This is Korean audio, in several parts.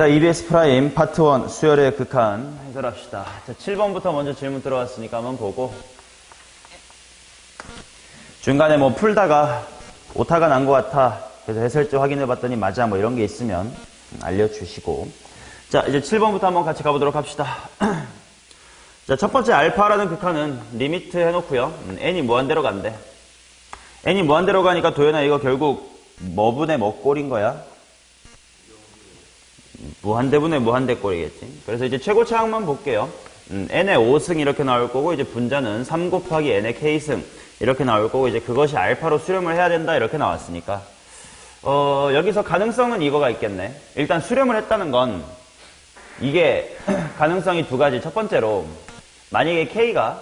자, EBS 프라임 파트 1 수열의 극한 해설합시다. 자, 7번부터 먼저 질문 들어왔으니까 한번 보고 중간에 뭐 풀다가 오타가 난 것 같아. 그래서 해설지 확인해 봤더니 맞아 뭐 이런 게 있으면 알려주시고. 자, 이제 7번부터 한번 같이 가보도록 합시다. 자, 첫 번째 알파라는 극한은 리미트 해놓고요. n이 무한대로 간대. n이 무한대로 가니까 도현아 이거 결국 뭐분의 뭐 꼴인 거야? 무한대분의 무한대 꼴이겠지. 그래서 이제 최고 차항만 볼게요. n의 5승 이렇게 나올 거고 이제 분자는 3 곱하기 n의 k승 이렇게 나올 거고 이제 그것이 알파로 수렴을 해야 된다 이렇게 나왔으니까 여기서 가능성은 이거가 있겠네. 일단 수렴을 했다는 건 이게 가능성이 두 가지. 첫 번째로 만약에 k가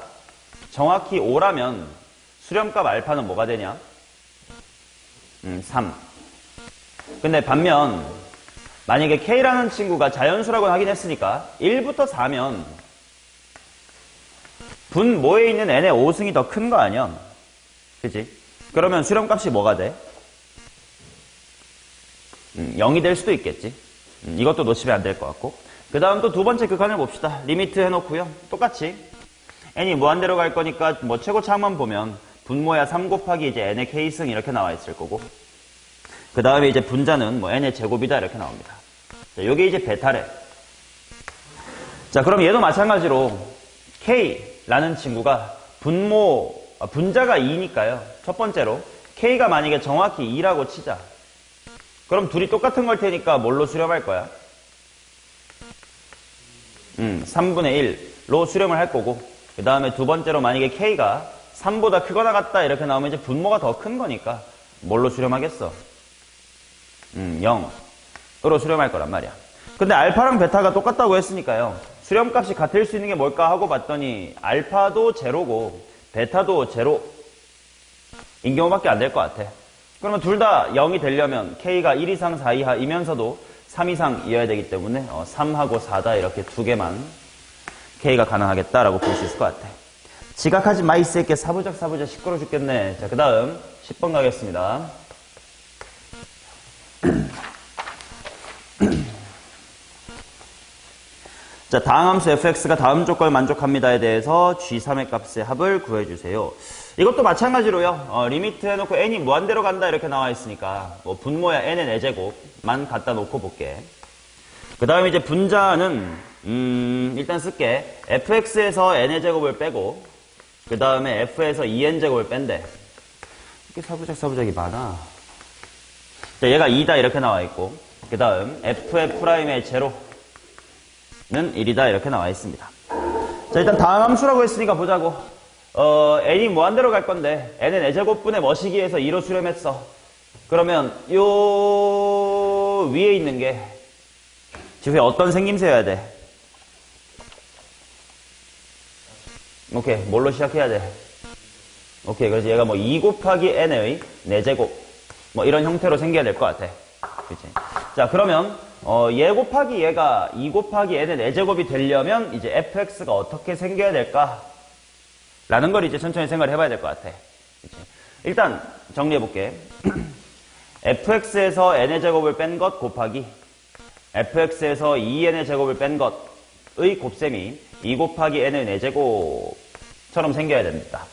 정확히 5라면 수렴값 알파는 뭐가 되냐? 3. 근데 반면 만약에 k라는 친구가 자연수라고 하긴 했으니까 1부터 4면 분모에 있는 n의 5승이 더 큰 거 아니야? 그치? 그러면 수렴값이 뭐가 돼? 0이 될 수도 있겠지. 이것도 놓치면 안 될 것 같고. 그 다음 또 두 번째 극한을 봅시다. 리미트 해놓고요. 똑같이 n이 무한대로 갈 거니까 뭐 최고 차항만 보면 분모야 3 곱하기 이제 n의 k승 이렇게 나와 있을 거고 그 다음에 이제 분자는 뭐 n의 제곱이다 이렇게 나옵니다. 자, 요게 이제 베타래. 자, 그럼 얘도 마찬가지로 k라는 친구가 분자가 2니까요. 첫 번째로 k가 만약에 정확히 2라고 치자. 그럼 둘이 똑같은 걸 테니까 뭘로 수렴할 거야? 3분의 1로 수렴을 할 거고 그 다음에 두 번째로 만약에 k가 3보다 크거나 같다 이렇게 나오면 이제 분모가 더 큰 거니까 뭘로 수렴하겠어? 0으로 수렴할 거란 말이야. 근데 알파랑 베타가 똑같다고 했으니까요. 수렴값이 같을 수 있는 게 뭘까 하고 봤더니 알파도 제로고 베타도 제로인 경우밖에 안 될 것 같아. 그러면 둘 다 0이 되려면 k가 1 이상 4 이하이면서도 3 이상이어야 되기 때문에 3하고 4다 이렇게 두 개만 k가 가능하겠다라고 볼 수 있을 것 같아. 지각하지 마, 이 새끼. 사부작 시끄러워 죽겠네. 자, 그 다음 10번 가겠습니다. 자, 다음 함수 fx가 다음 조건을 만족합니다에 대해서 g3의 값의 합을 구해주세요. 이것도 마찬가지로요. 리미트 해놓고 n이 무한대로 간다 이렇게 나와 있으니까 뭐 분모야 n의 4제곱만 갖다 놓고 볼게. 그 다음에 이제 분자는 일단 쓸게. fx에서 n의 제곱을 빼고 그 다음에 f에서 2n 제곱을 뺀대. 이렇게 사부작이 많아. 자, 얘가 2다 이렇게 나와 있고 그 다음 f의 프라임의 제로는 1이다 이렇게 나와 있습니다. 자, 일단 다음 함수라고 했으니까 보자고. n이 무한대로 갈 건데 n의 4제곱분의 머시기에서 2로 수렴했어. 그러면 요 위에 있는 게 지금 어떤 생김새여야 돼? 오케이, 뭘로 시작해야 돼? 오케이, 그래서 얘가 뭐 2 곱하기 n의 4제곱 뭐 이런 형태로 생겨야 될 것 같아. 그치? 자, 그러면 얘 곱하기 얘가 2 곱하기 n의 4제곱이 되려면 이제 fx가 어떻게 생겨야 될까? 라는 걸 이제 천천히 생각을 해봐야 될 것 같아. 그치? 일단 정리해볼게. fx에서 n의 제곱을 뺀 것 곱하기 fx에서 2n의 제곱을 뺀 것의 곱셈이 2 곱하기 n의 4제곱처럼 생겨야 됩니다.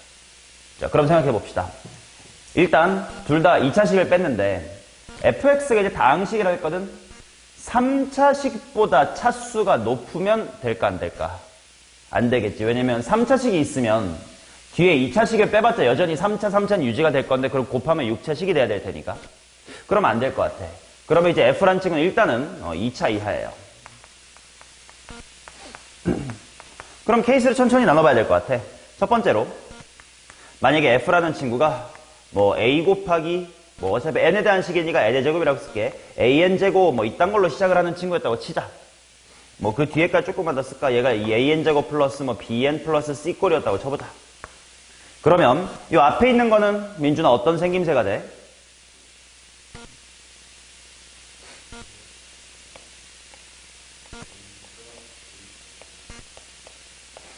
자, 그럼 생각해 봅시다. 일단 둘 다 2차식을 뺐는데 fx가 이제 다항식이라고 했거든. 3차식보다 차수가 높으면 될까 안 될까? 안 되겠지. 왜냐면 3차식이 있으면 뒤에 2차식을 빼봤자 여전히 3차는 유지가 될 건데 그럼 곱하면 6차식이 돼야 될 테니까. 그러면 안 될 것 같아. 그러면 이제 f라는 층은 일단은 2차 이하예요. 그럼 케이스를 천천히 나눠봐야 될 것 같아. 첫 번째로 만약에 f라는 친구가 뭐 a 곱하기 뭐 어차피 n에 대한 식이니까 n의 제곱이라고 쓸게. an 제곱 뭐 이딴 걸로 시작을 하는 친구였다고 치자. 뭐 그 뒤에까지 조금만 더 쓸까? 얘가 이 an 제곱 플러스 뭐 bn 플러스 c 꼴이었다고 쳐보자. 그러면 이 앞에 있는 거는 민준아 어떤 생김새가 돼?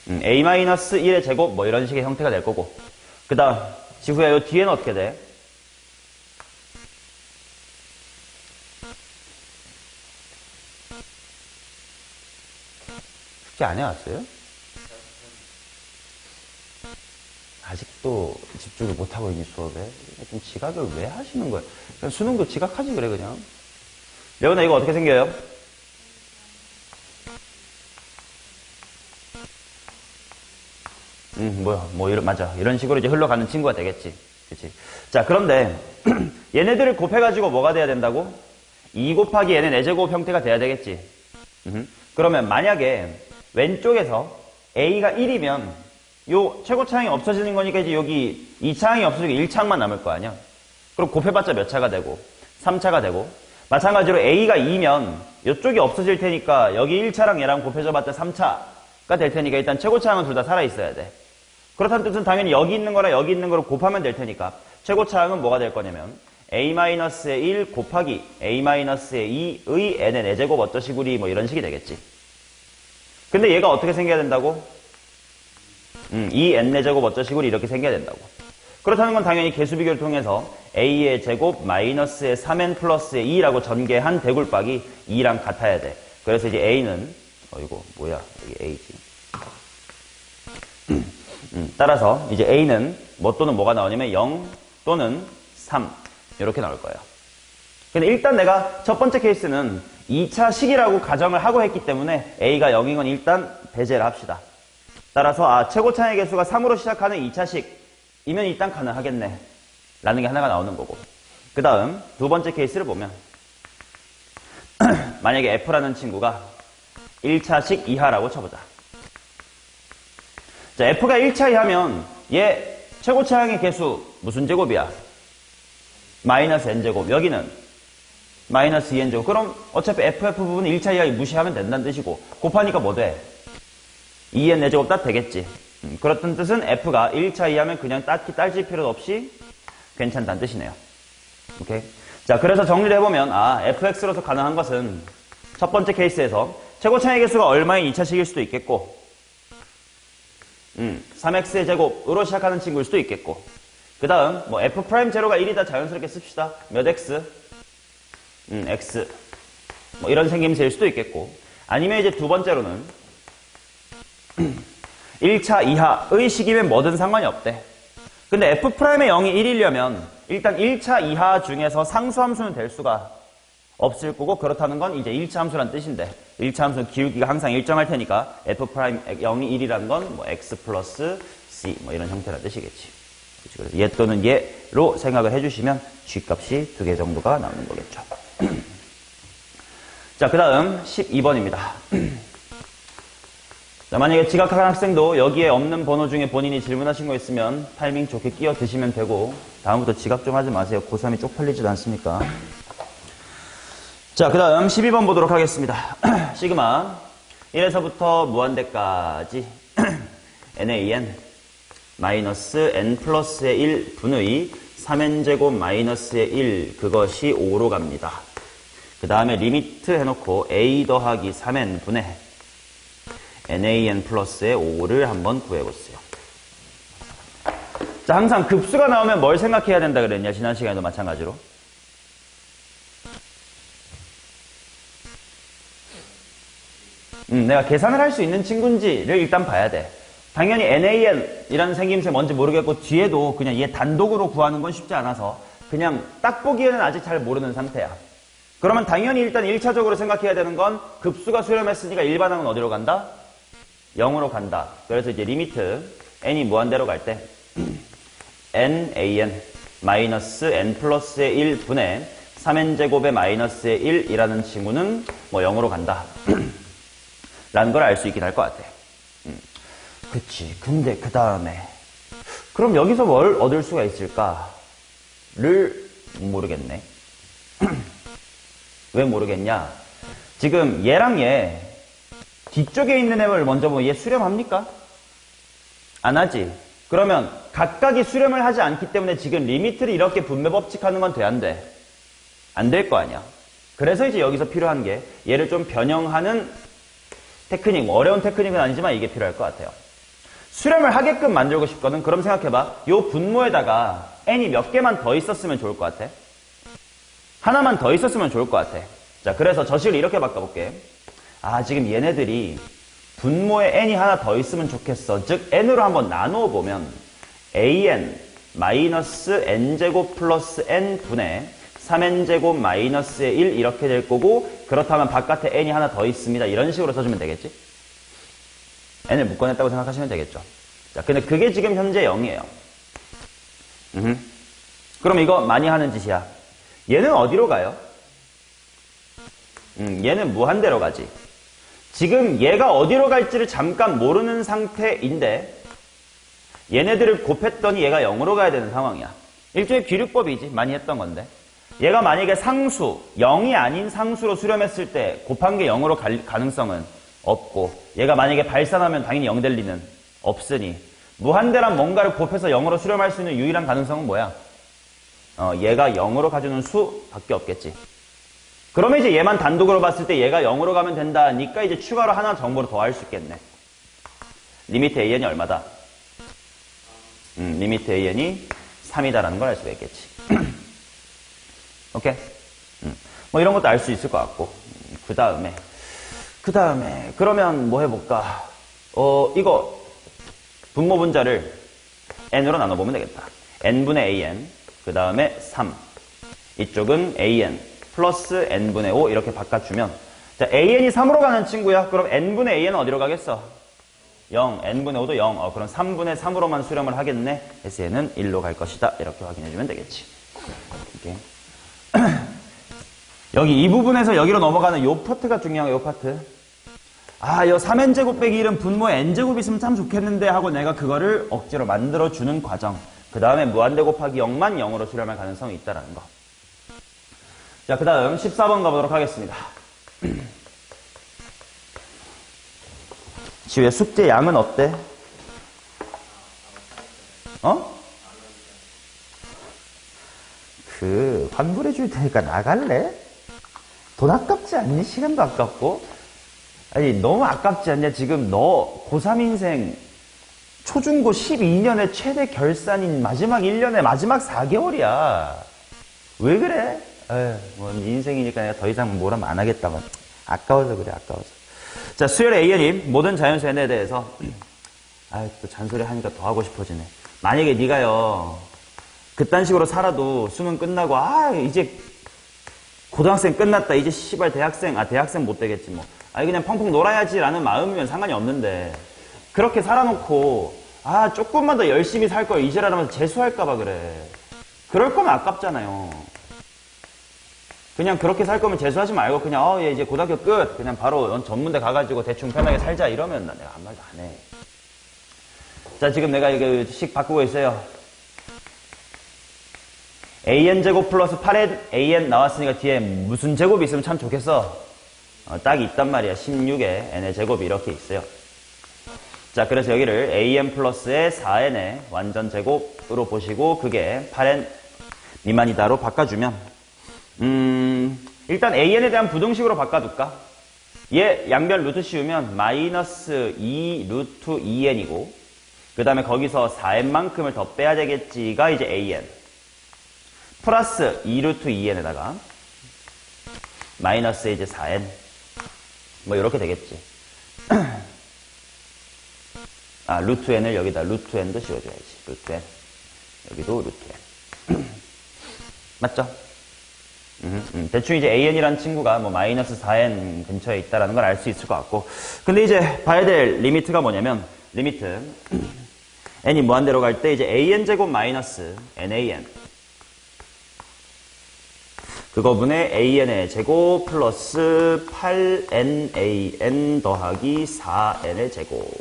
a-1의 제곱 뭐 이런 식의 형태가 될 거고 그 다음 지후야 요 뒤에는 어떻게 돼? 숙제 안 해왔어요? 아직도 집중을 못하고 있니 수업에? 좀 지각을 왜 하시는 거예요? 그냥 수능도 지각하지 그래 그냥. 레오나 이거 어떻게 생겨요? 맞아. 이런 식으로 이제 흘러가는 친구가 되겠지. 그치? 자, 그런데, 얘네들을 곱해가지고 뭐가 돼야 된다고? 2 곱하기 n의 4제곱 형태가 돼야 되겠지. 그러면 만약에 왼쪽에서 a가 1이면 요 최고차항이 없어지는 거니까 이제 여기 2차항이 없어지고 1차항만 남을 거 아니야? 그럼 곱해봤자 몇 차가 되고? 3차가 되고. 마찬가지로 a가 2면 이쪽이 없어질 테니까 여기 1차랑 얘랑 곱해줘봤자 3차가 될 테니까 일단 최고차항은 둘 다 살아있어야 돼. 그렇다는 뜻은 당연히 여기 있는 거랑 여기 있는 거를 곱하면 될 테니까 최고차항은 뭐가 될 거냐면 a-의 1 곱하기 a-의 2의 n의 4제곱 어쩌시구리 뭐 이런 식이 되겠지. 근데 얘가 어떻게 생겨야 된다고? 2n 4제곱 어쩌시구리 이렇게 생겨야 된다고. 그렇다는 건 당연히 개수비교를 통해서 a의 제곱 마이너스의 3n 플러스의 2라고 전개한 대굴박이 2랑 같아야 돼. 그래서 이제 a는 이거 뭐야 여기 a지. 따라서 이제 a는 뭐 또는 뭐가 나오냐면 0 또는 3 이렇게 나올 거예요. 근데 일단 내가 첫 번째 케이스는 2차식이라고 가정을 하고 했기 때문에 a가 0인 건 일단 배제를 합시다. 따라서 최고차의 개수가 3으로 시작하는 2차식이면 일단 가능하겠네 라는 게 하나가 나오는 거고, 그 다음 두 번째 케이스를 보면 만약에 f라는 친구가 1차식 이하라고 쳐보자. 자, f가 1차 이하면 얘 최고차항의 개수 무슨 제곱이야? 마이너스 n제곱. 여기는 마이너스 2n제곱. 그럼 어차피 ff 부분은 1차 이하 무시하면 된다는 뜻이고 곱하니까 뭐 돼? 2n 4제곱 딱 되겠지. 그렇다는 뜻은 f가 1차 이하면 그냥 딱히 따질 필요도 없이 괜찮다는 뜻이네요. 오케이? 자, 그래서 정리를 해보면 fx로서 가능한 것은 첫 번째 케이스에서 최고차항의 개수가 얼마인 2차식일 수도 있겠고 3x의 제곱으로 시작하는 친구일 수도 있겠고, 그 다음 뭐 f'0가 1이다 자연스럽게 씁시다. 몇 x? x 뭐 이런 생김새일 수도 있겠고, 아니면 이제 두 번째로는 1차 이하의 식이면 뭐든 상관이 없대. 근데 f'의 0이 1이려면 일단 1차 이하 중에서 상수함수는 될 수가 없을 거고, 그렇다는 건 이제 1차 함수란 뜻인데 1차 함수는 기울기가 항상 일정할 테니까 f'0이 1이라는 건 뭐 x 플러스 c 뭐 이런 형태란 뜻이겠지. 그래서 얘 또는 얘로 생각을 해주시면 g값이 2개 정도가 나오는 거겠죠. 자, 그 다음 12번입니다. 자, 만약에 지각한 학생도 여기에 없는 번호 중에 본인이 질문하신 거 있으면 타이밍 좋게 끼워 드시면 되고, 다음부터 지각 좀 하지 마세요. 고3이 쪽팔리지도 않습니까? 자, 그 다음 12번 보도록 하겠습니다. 시그마 1에서부터 무한대까지 nan 마이너스 n 플러스의 1 분의 3n제곱 마이너스의 1 그것이 5로 갑니다. 그 다음에 리미트 해놓고 a 더하기 3n 분의 nan 플러스의 5를 한번 구해보세요. 자, 항상 급수가 나오면 뭘 생각해야 된다 그랬냐? 지난 시간에도 마찬가지로. 내가 계산을 할 수 있는 친구인지를 일단 봐야 돼. 당연히 nan이라는 생김새 뭔지 모르겠고 뒤에도 그냥 얘 단독으로 구하는 건 쉽지 않아서 그냥 딱 보기에는 아직 잘 모르는 상태야. 그러면 당연히 일단 1차적으로 생각해야 되는 건 급수가 수렴했으니까 일반항은 어디로 간다? 0으로 간다. 그래서 이제 리미트 n이 무한대로 갈 때 nan 마이너스 n 플러스의 1 분의 3n제곱의 마이너스의 1이라는 친구는 뭐 0으로 간다. 라는 걸 알 수 있긴 할 것 같아. 그치. 근데 그 다음에 그럼 여기서 뭘 얻을 수가 있을까를 모르겠네. 왜 모르겠냐? 지금 얘랑 얘 뒤쪽에 있는 애를 먼저 보면 얘 수렴합니까? 안 하지. 그러면 각각이 수렴을 하지 않기 때문에 지금 리미트를 이렇게 분배 법칙하는 건 돼, 안 돼? 안 될 거 아니야. 그래서 이제 여기서 필요한 게 얘를 좀 변형하는 테크닉, 뭐 어려운 테크닉은 아니지만 이게 필요할 것 같아요. 수렴을 하게끔 만들고 싶거든. 그럼 생각해봐. 요 분모에다가 n이 몇 개만 더 있었으면 좋을 것 같아? 하나만 더 있었으면 좋을 것 같아. 자, 그래서 저 식을 이렇게 바꿔볼게. 지금 얘네들이 분모에 n이 하나 더 있으면 좋겠어. 즉 n으로 한번 나누어 보면 an 마이너스 n제곱 플러스 n분의 3n제곱 마이너스의 1 이렇게 될 거고, 그렇다면 바깥에 n이 하나 더 있습니다. 이런 식으로 써주면 되겠지? n을 묶어냈다고 생각하시면 되겠죠. 자, 근데 그게 지금 현재 0이에요. 그럼 이거 많이 하는 짓이야. 얘는 어디로 가요? 얘는 무한대로 가지. 지금 얘가 어디로 갈지를 잠깐 모르는 상태인데 얘네들을 곱했더니 얘가 0으로 가야 되는 상황이야. 일종의 귀류법이지. 많이 했던 건데. 얘가 만약에 상수, 0이 아닌 상수로 수렴했을 때 곱한 게 0으로 갈 가능성은 없고, 얘가 만약에 발산하면 당연히 0 될 리는 없으니 무한대란 뭔가를 곱해서 0으로 수렴할 수 있는 유일한 가능성은 뭐야? 얘가 0으로 가주는 수밖에 없겠지. 그러면 이제 얘만 단독으로 봤을 때 얘가 0으로 가면 된다니까 이제 추가로 하나 정보를 더 할 수 있겠네. 리미트 an이 얼마다? 리미트 an이 3이다라는 걸 알 수가 있겠지. 오케이? 뭐 이런 것도 알 수 있을 것 같고. 그 다음에 그러면 뭐 해볼까? 이거 분모 분자를 n으로 나눠보면 되겠다. n분의 an, 그 다음에 3. 이쪽은 an 플러스 n분의 5 이렇게 바꿔주면, 자, an이 3으로 가는 친구야. 그럼 n분의 an은 어디로 가겠어? 0, n분의 5도 0. 그럼 3분의 3으로만 수렴을 하겠네. 그래서 얘는 1로 갈 것이다. 이렇게 확인해주면 되겠지. 오케이. 여기 이 부분에서 여기로 넘어가는 요 파트가 중요한 요 파트. 요 3n제곱 빼기 1은 분모에 n제곱이 있으면 참 좋겠는데 하고 내가 그거를 억지로 만들어주는 과정. 그 다음에 무한대 곱하기 0만 0으로 수렴할 가능성이 있다는 거. 자, 그 다음 14번 가보도록 하겠습니다. 지우야, 숙제 양은 어때? 환불해 줄 테니까 나갈래? 돈 아깝지 않니? 시간도 아깝고. 아니, 너무 아깝지 않냐? 지금 너 고3 인생 초중고 12년의 최대 결산인 마지막 1년의 마지막 4개월이야. 왜 그래? 뭐 인생이니까 내가 더 이상 뭐라면 안 하겠다만. 아까워서 그래, 아까워서. 자, 수열의 A연이 모든 자연수 n에 대해서 또 잔소리 하니까 더 하고 싶어지네. 만약에 네가요 그딴 식으로 살아도 수능 끝나고 이제 고등학생 끝났다, 이제 씨발 대학생 못 되겠지 뭐. 그냥 펑펑 놀아야지라는 마음이면 상관이 없는데, 그렇게 살아놓고 조금만 더 열심히 살 걸 이제라면서 재수할까봐 그래. 그럴 거면 아깝잖아요. 그냥 그렇게 살 거면 재수하지 말고 그냥 얘 이제 고등학교 끝, 그냥 바로 전문대 가가지고 대충 편하게 살자 이러면 내가 아무 말도 안 해. 자, 지금 내가 이거 식 바꾸고 있어요. an제곱 플러스 8n an 나왔으니까 뒤에 무슨 제곱이 있으면 참 좋겠어. 딱 있단 말이야. 16에 n의 제곱이 이렇게 있어요. 자, 그래서 여기를 an 플러스의 4n의 완전 제곱으로 보시고 그게 8n 미만이다로 바꿔주면, 일단 an에 대한 부등식으로 바꿔둘까? 얘 양변 루트 씌우면 마이너스 2 루트 2n이고, 그 다음에 거기서 4n만큼을 더 빼야 되겠지가 이제 an. 플러스 2 루트 2n에다가 마이너스 이제 4n. 뭐 이렇게 되겠지. 루트 n을 여기다 루트 n도 씌워줘야지. 루트 n. 여기도 루트 n. 맞죠? 대충 이제 an이란 친구가 뭐 마이너스 4n 근처에 있다라는 걸 알 수 있을 것 같고. 근데 이제 봐야 될 리미트가 뭐냐면, 리미트 n이 무한대로 갈 때 이제 an제곱 마이너스 nan. 그거분의 an의 제곱 플러스 8nan 더하기 4n의 제곱.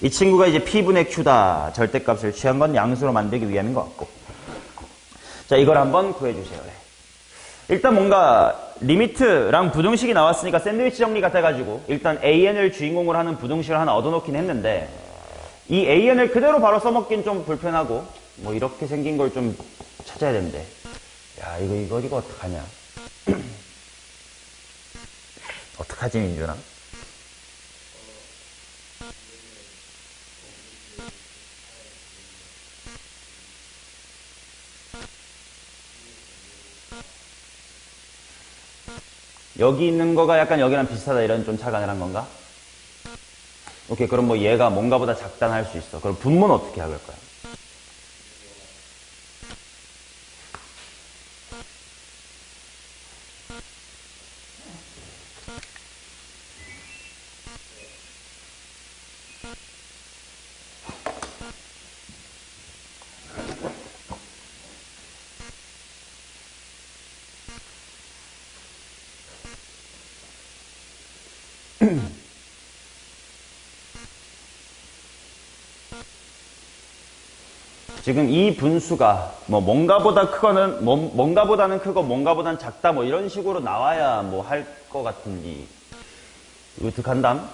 이 친구가 이제 p분의 q다. 절대값을 취한 건 양수로 만들기 위함인 것 같고. 자, 이걸 한번 구해주세요. 일단 뭔가 리미트랑 부등식이 나왔으니까 샌드위치 정리 같아가지고 일단 an을 주인공으로 하는 부등식을 하나 얻어놓긴 했는데, 이 an을 그대로 바로 써먹긴 좀 불편하고 뭐 이렇게 생긴 걸 좀 찾아야 되는데, 야, 이거 어떡하냐. 어떡하지, 민준아? 여기 있는 거가 약간 여기랑 비슷하다 이런 좀 차가 나는 건가? 오케이, 그럼 뭐 얘가 뭔가보다 작다는 할 수 있어. 그럼 분모는 어떻게 할 거야? 지금 이 분수가 뭐 뭔가보다 크거는 뭔가보다는 크고 뭔가보다는 작다 뭐 이런 식으로 나와야 뭐 할 것 같은지 어떡한담?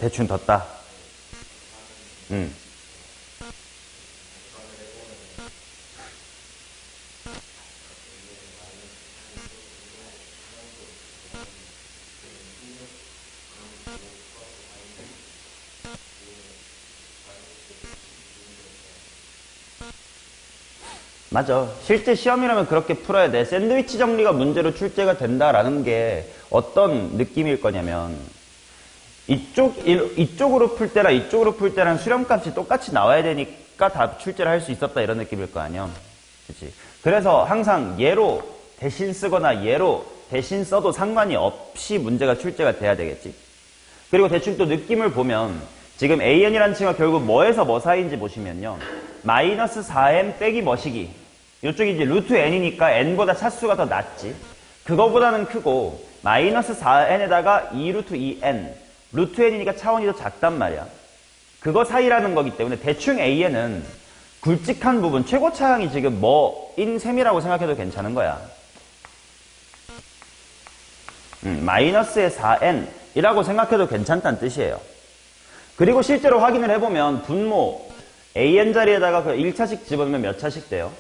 대충 뒀다. 맞아. 실제 시험이라면 그렇게 풀어야 돼. 샌드위치 정리가 문제로 출제가 된다라는 게 어떤 느낌일 거냐면 이쪽으로 풀 때랑 이쪽으로 풀 때랑 수렴값이 똑같이 나와야 되니까 다 출제를 할 수 있었다 이런 느낌일 거 아니야. 그치? 그래서 항상 얘로 대신 쓰거나 얘로 대신 써도 상관이 없이 문제가 출제가 돼야 되겠지. 그리고 대충 또 느낌을 보면 지금 AN이라는 칭은 결국 뭐에서 뭐 사이인지 보시면요. 마이너스 4n 빼기 뭐시기. 이쪽이 이제 루트 n이니까 n보다 차수가 더 낮지. 그거보다는 크고 마이너스 4n에다가 2루트 2n. 루트 n이니까 차원이 더 작단 말이야. 그거 사이라는 거기 때문에 대충 AN은 굵직한 부분, 최고 차항이 지금 뭐인 셈이라고 생각해도 괜찮은 거야. 마이너스의 4n이라고 생각해도 괜찮다는 뜻이에요. 그리고 실제로 확인을 해보면 분모 an 자리에다가 그 1차식 집어넣으면 몇 차식 돼요?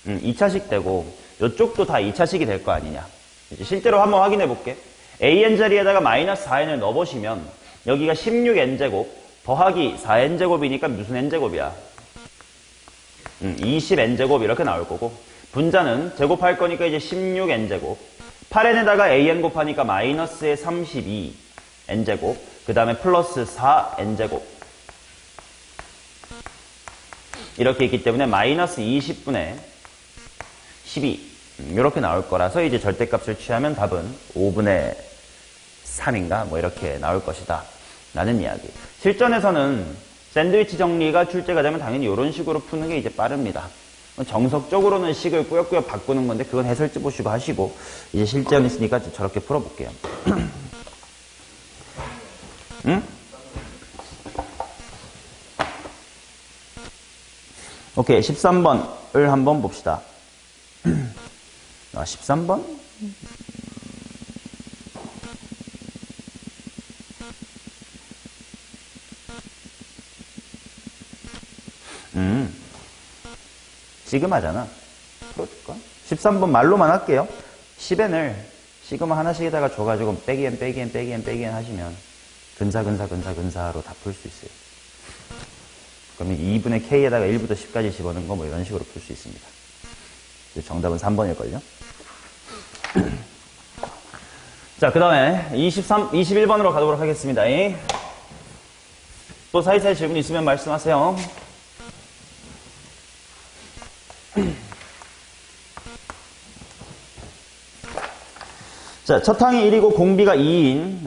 2차식 되고 이쪽도 다 2차식이 될 거 아니냐. 이제 실제로 한번 확인해 볼게. an 자리에다가 마이너스 4n을 넣어보시면 여기가 16n제곱 더하기 4n제곱이니까 무슨 n제곱이야? 20n제곱 이렇게 나올 거고 분자는 제곱할 거니까 이제 16n제곱 8n에다가 an 곱하니까 마이너스의 32n제곱 그 다음에 플러스 4n제곱 이렇게 있기 때문에 마이너스 20분의 12 이렇게 나올 거라서 이제 절대값을 취하면 답은 5분의 3인가 뭐 이렇게 나올 것이다 라는 이야기. 실전에서는 샌드위치 정리가 출제가 되면 당연히 이런 식으로 푸는 게 이제 빠릅니다. 정석적으로는 식을 꾸역꾸역 바꾸는 건데 그건 해설지 보시고 하시고 이제 실전 있으니까 저렇게 풀어볼게요. 응? 오케이, 13번을 한번 봅시다. 13번? 시그마잖아. 풀어줄까? 13번 말로만 할게요. 10n을 시그마 하나씩에다가 줘가지고 빼기엔 하시면 근사로 다 풀 수 있어요. 그러면 2분의 k에다가 1부터 10까지 집어넣은 거 뭐 이런 식으로 풀 수 있습니다. 정답은 3번일걸요? 자, 그 다음에 21번으로 가도록 하겠습니다. 또 사이사이 질문 있으면 말씀하세요. 자, 첫 항이 1이고 공비가 2인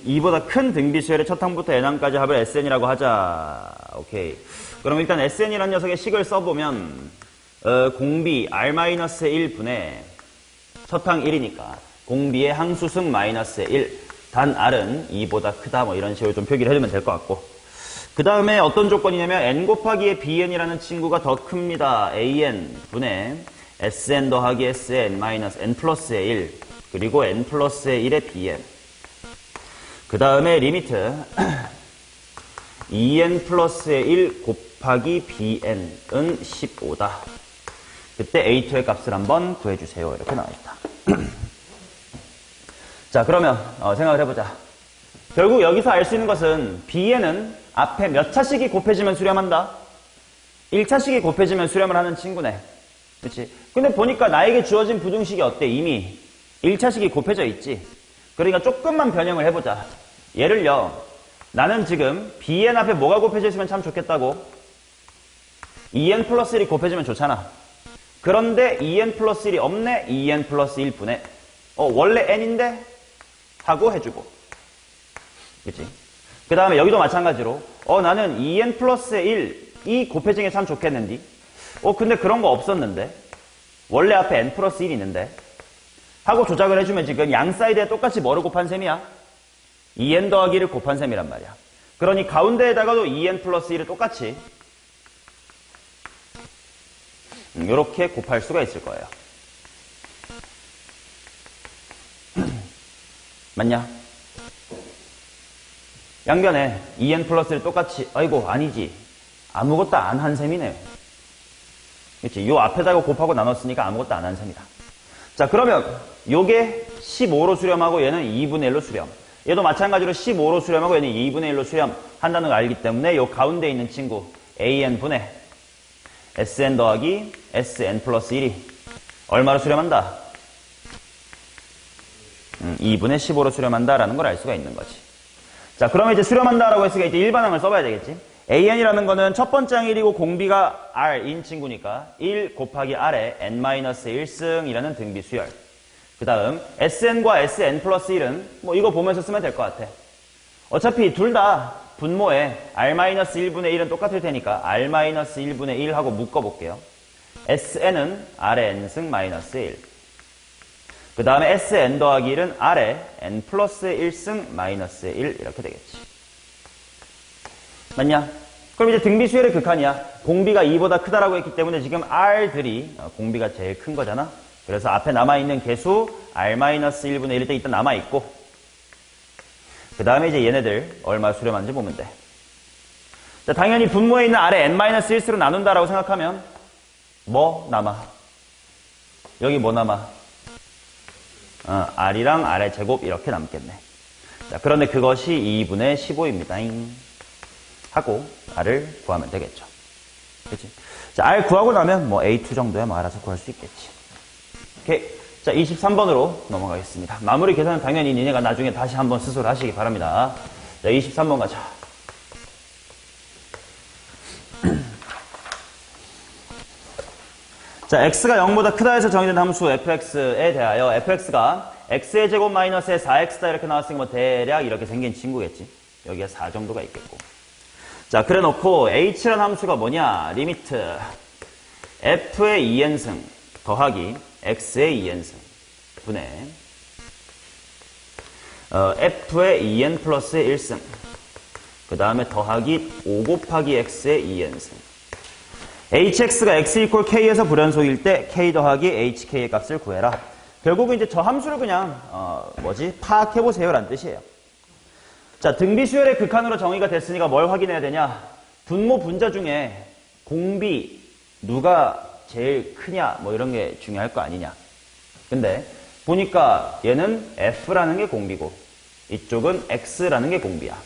2보다 큰 등비수열의 첫 항부터 n항까지 합을 SN이라고 하자. 오케이. 그럼 일단 SN이라는 녀석의 식을 써보면 공비 R-1분의 첫 항 1이니까 공비의 항수승 마이너스 1 단 R은 2보다 크다 뭐 이런 식으로 좀 표기를 해주면 될 것 같고 그 다음에 어떤 조건이냐면 n 곱하기의 bn이라는 친구가 더 큽니다. an 분의 sn 더하기 sn 마이너스 n 플러스의 1 그리고 n 플러스의 1의 bn 그 다음에 리미트 2n 플러스의 1 곱하기 bn은 15다. 그때 a2의 값을 한번 구해주세요. 이렇게 나와있다. 자, 그러면 생각을 해보자. 결국 여기서 알 수 있는 것은 bn은 앞에 몇 차씩이 곱해지면 수렴한다? 1차씩이 곱해지면 수렴을 하는 친구네. 그치? 근데 보니까 나에게 주어진 부등식이 어때? 이미 1차씩이 곱해져 있지. 그러니까 조금만 변형을 해보자. 예를요, 나는 지금 bn 앞에 뭐가 곱해져 있으면 참 좋겠다고? 2n 플러스 1이 곱해지면 좋잖아. 그런데 2n 플러스 1이 없네? 2n 플러스 1분의 원래 n인데? 하고 해주고. 그치? 그 다음에 여기도 마찬가지로 나는 2n 플러스 1 이 곱해진 게 참 좋겠는데 근데 그런 거 없었는데 원래 앞에 n 플러스 1이 있는데 하고 조작을 해주면 지금 양 사이드에 똑같이 뭐를 곱한 셈이야? 2n 더하기 1을 곱한 셈이란 말이야. 그러니 가운데에다가도 2n 플러스 1을 똑같이 이렇게 곱할 수가 있을 거예요. 맞냐? 양변에 2n 플러스를 똑같이 아이고 아니지 아무것도 안 한 셈이네요. 그치? 요 앞에다가 곱하고 나눴으니까 아무것도 안 한 셈이다. 자, 그러면 요게 15로 수렴하고 얘는 2분의 1로 수렴. 얘도 마찬가지로 15로 수렴하고 얘는 2분의 1로 수렴한다는 걸 알기 때문에 요 가운데 있는 친구 an분의 sn 더하기 sn 플러스 1이 얼마로 수렴한다? 2분의 15로 수렴한다라는 걸 알 수가 있는 거지. 자, 그러면 이제 수렴한다라고 했으니까 이제 일반항을 써봐야 되겠지. an이라는 거는 첫 번째 항 1이고 공비가 r인 친구니까 1 곱하기 r의 n-1승이라는 등비 수열. 그 다음 sn과 sn 플러스 1은 뭐 이거 보면서 쓰면 될 것 같아. 어차피 둘 다 분모에 r-1분의 1은 똑같을 테니까 r-1분의 1 하고 묶어볼게요. sn은 r의 n승 마이너스 1. 그 다음에 sn 더하기 1은 r의 n 플러스 1승 마이너스 1 이렇게 되겠지. 맞냐? 그럼 이제 등비 수열의 극한이야. 공비가 2보다 크다라고 했기 때문에 지금 r들이 공비가 제일 큰 거잖아. 그래서 앞에 남아있는 개수 r-1분의 1일 때 일단 남아있고 그 다음에 이제 얘네들 얼마 수렴하는지 보면 돼. 자, 당연히 분모에 있는 r의 n-1수로 나눈다라고 생각하면 뭐 남아? 여기 뭐 남아? r이랑 r의 제곱 이렇게 남겠네. 자, 그런데 그것이 2분의 15입니다. 하고 r을 구하면 되겠죠. 그치? 자, r 구하고 나면 뭐 a2 정도야 뭐 알아서 구할 수 있겠지. 오케이. 자, 23번으로 넘어가겠습니다. 마무리 계산은 당연히 니네가 나중에 다시 한번 스스로 하시기 바랍니다. 자, 23번 가자. 자, x가 0보다 크다 해서 정의된 함수 fx에 대하여 fx가 x의 제곱 마이너스의 4x다 이렇게 나왔으니까 뭐 대략 이렇게 생긴 친구겠지. 여기에 4 정도가 있겠고. 자, 그래 놓고 h라는 함수가 뭐냐? 리미트 f의 2n승 더하기 x의 2n승 분의 f의 2n 플러스 1승 그 다음에 더하기 5 곱하기 x의 2n승 hx가 x 이퀄 k에서 불연속일 때 k 더하기 hk의 값을 구해라. 결국은 이제 저 함수를 그냥 파악해보세요 라는 뜻이에요. 자, 등비 수열의 극한으로 정의가 됐으니까 뭘 확인해야 되냐? 분모 분자 중에 공비 누가 제일 크냐 뭐 이런 게 중요할 거 아니냐. 근데 보니까 얘는 f라는 게 공비고 이쪽은 x라는 게 공비야.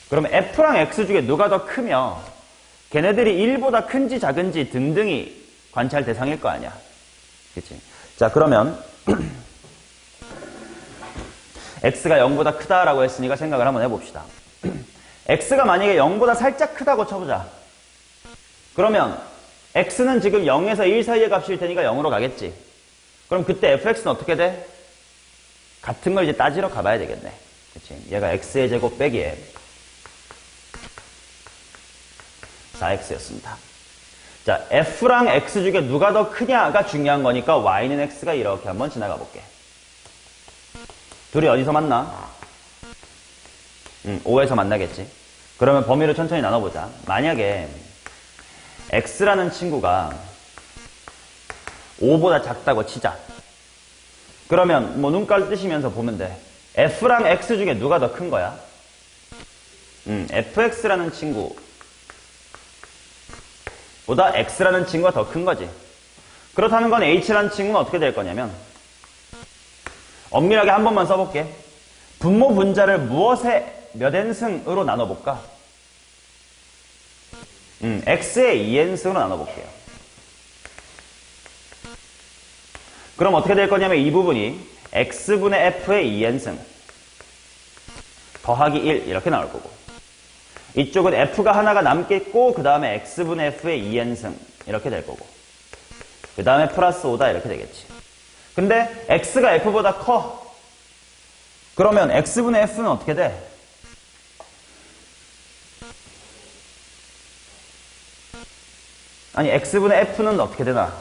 그러면 f랑 x 중에 누가 더 크며 걔네들이 1보다 큰지 작은지 등등이 관찰 대상일 거 아니야. 그치? 자, 그러면 x가 0보다 크다라고 했으니까 생각을 한번 해봅시다. x가 만약에 0보다 살짝 크다고 쳐보자. 그러면 x는 지금 0에서 1 사이의 값일 테니까 0으로 가겠지. 그럼 그때 fx는 어떻게 돼? 같은 걸 이제 따지러 가봐야 되겠네. 그치? 얘가 x의 제곱 빼기에 4x였습니다. 자, f랑 x 중에 누가 더 크냐가 중요한 거니까 y는 x가 이렇게 한번 지나가 볼게. 둘이 어디서 만나? 5에서 만나겠지. 그러면 범위를 천천히 나눠보자. 만약에 x라는 친구가 5보다 작다고 치자. 그러면 뭐 눈깔 뜨시면서 보면 돼. f랑 x 중에 누가 더 큰 거야? fx라는 친구보다 x라는 친구가 더 큰 거지. 그렇다는 건 h라는 친구는 어떻게 될 거냐면, 엄밀하게 한 번만 써볼게. 분모 분자를 무엇의 몇 n승으로 나눠볼까? x의 2n승으로 나눠볼게요. 그럼 어떻게 될 거냐면 이 부분이 x분의 f의 2n승 더하기 1 이렇게 나올 거고, 이쪽은 f가 하나가 남겠고 그 다음에 x분의 f의 2n승 이렇게 될 거고, 그 다음에 플러스 5다 이렇게 되겠지. 근데 x가 f보다 커. 그러면 x분의 f는 어떻게 돼? 아니 x분의 f는 어떻게 되나?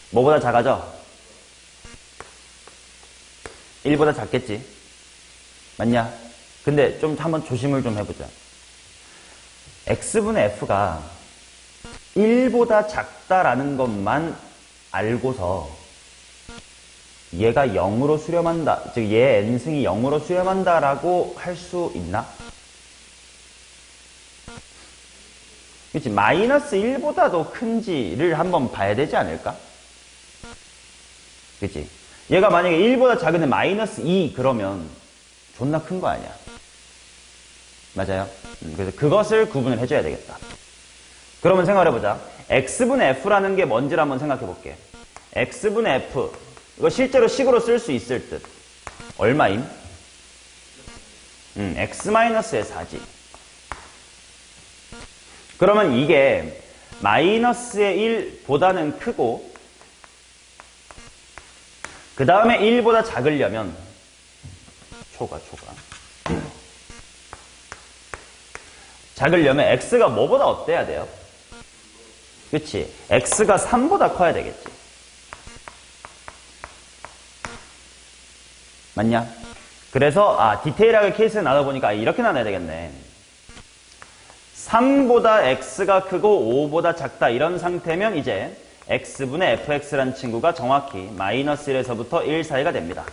뭐보다 작아져? 1보다 작겠지. 맞냐? 근데 좀 한번 조심을 좀 해보자. x분의 f가 1보다 작다라는 것만 알고서 얘가 0으로 수렴한다, 즉 얘 n승이 0으로 수렴한다라고 할 수 있나? 그치? 마이너스 1보다도 큰지를 한번 봐야 되지 않을까? 그치? 얘가 만약에 1보다 작은데 마이너스 2 그러면 존나 큰 거 아니야? 맞아요? 그래서 그것을 구분을 해줘야 되겠다. 그러면 생각해보자. x분의 f라는 게 뭔지를 한번 생각해볼게. x분의 f, 이거 실제로 식으로 쓸 수 있을 듯. 얼마임? x-의 4지. 그러면 이게 마이너스의 1보다는 크고 그 다음에 1보다 작으려면 작으려면 x가 뭐보다 어때야 돼요? 그치? x가 3보다 커야 되겠지. 맞냐? 그래서 디테일하게 케이스를 나눠보니까 이렇게 나눠야 되겠네. 3보다 x가 크고 5보다 작다 이런 상태면 이제 x분의 fx라는 친구가 정확히 마이너스 1에서부터 1 사이가 됩니다.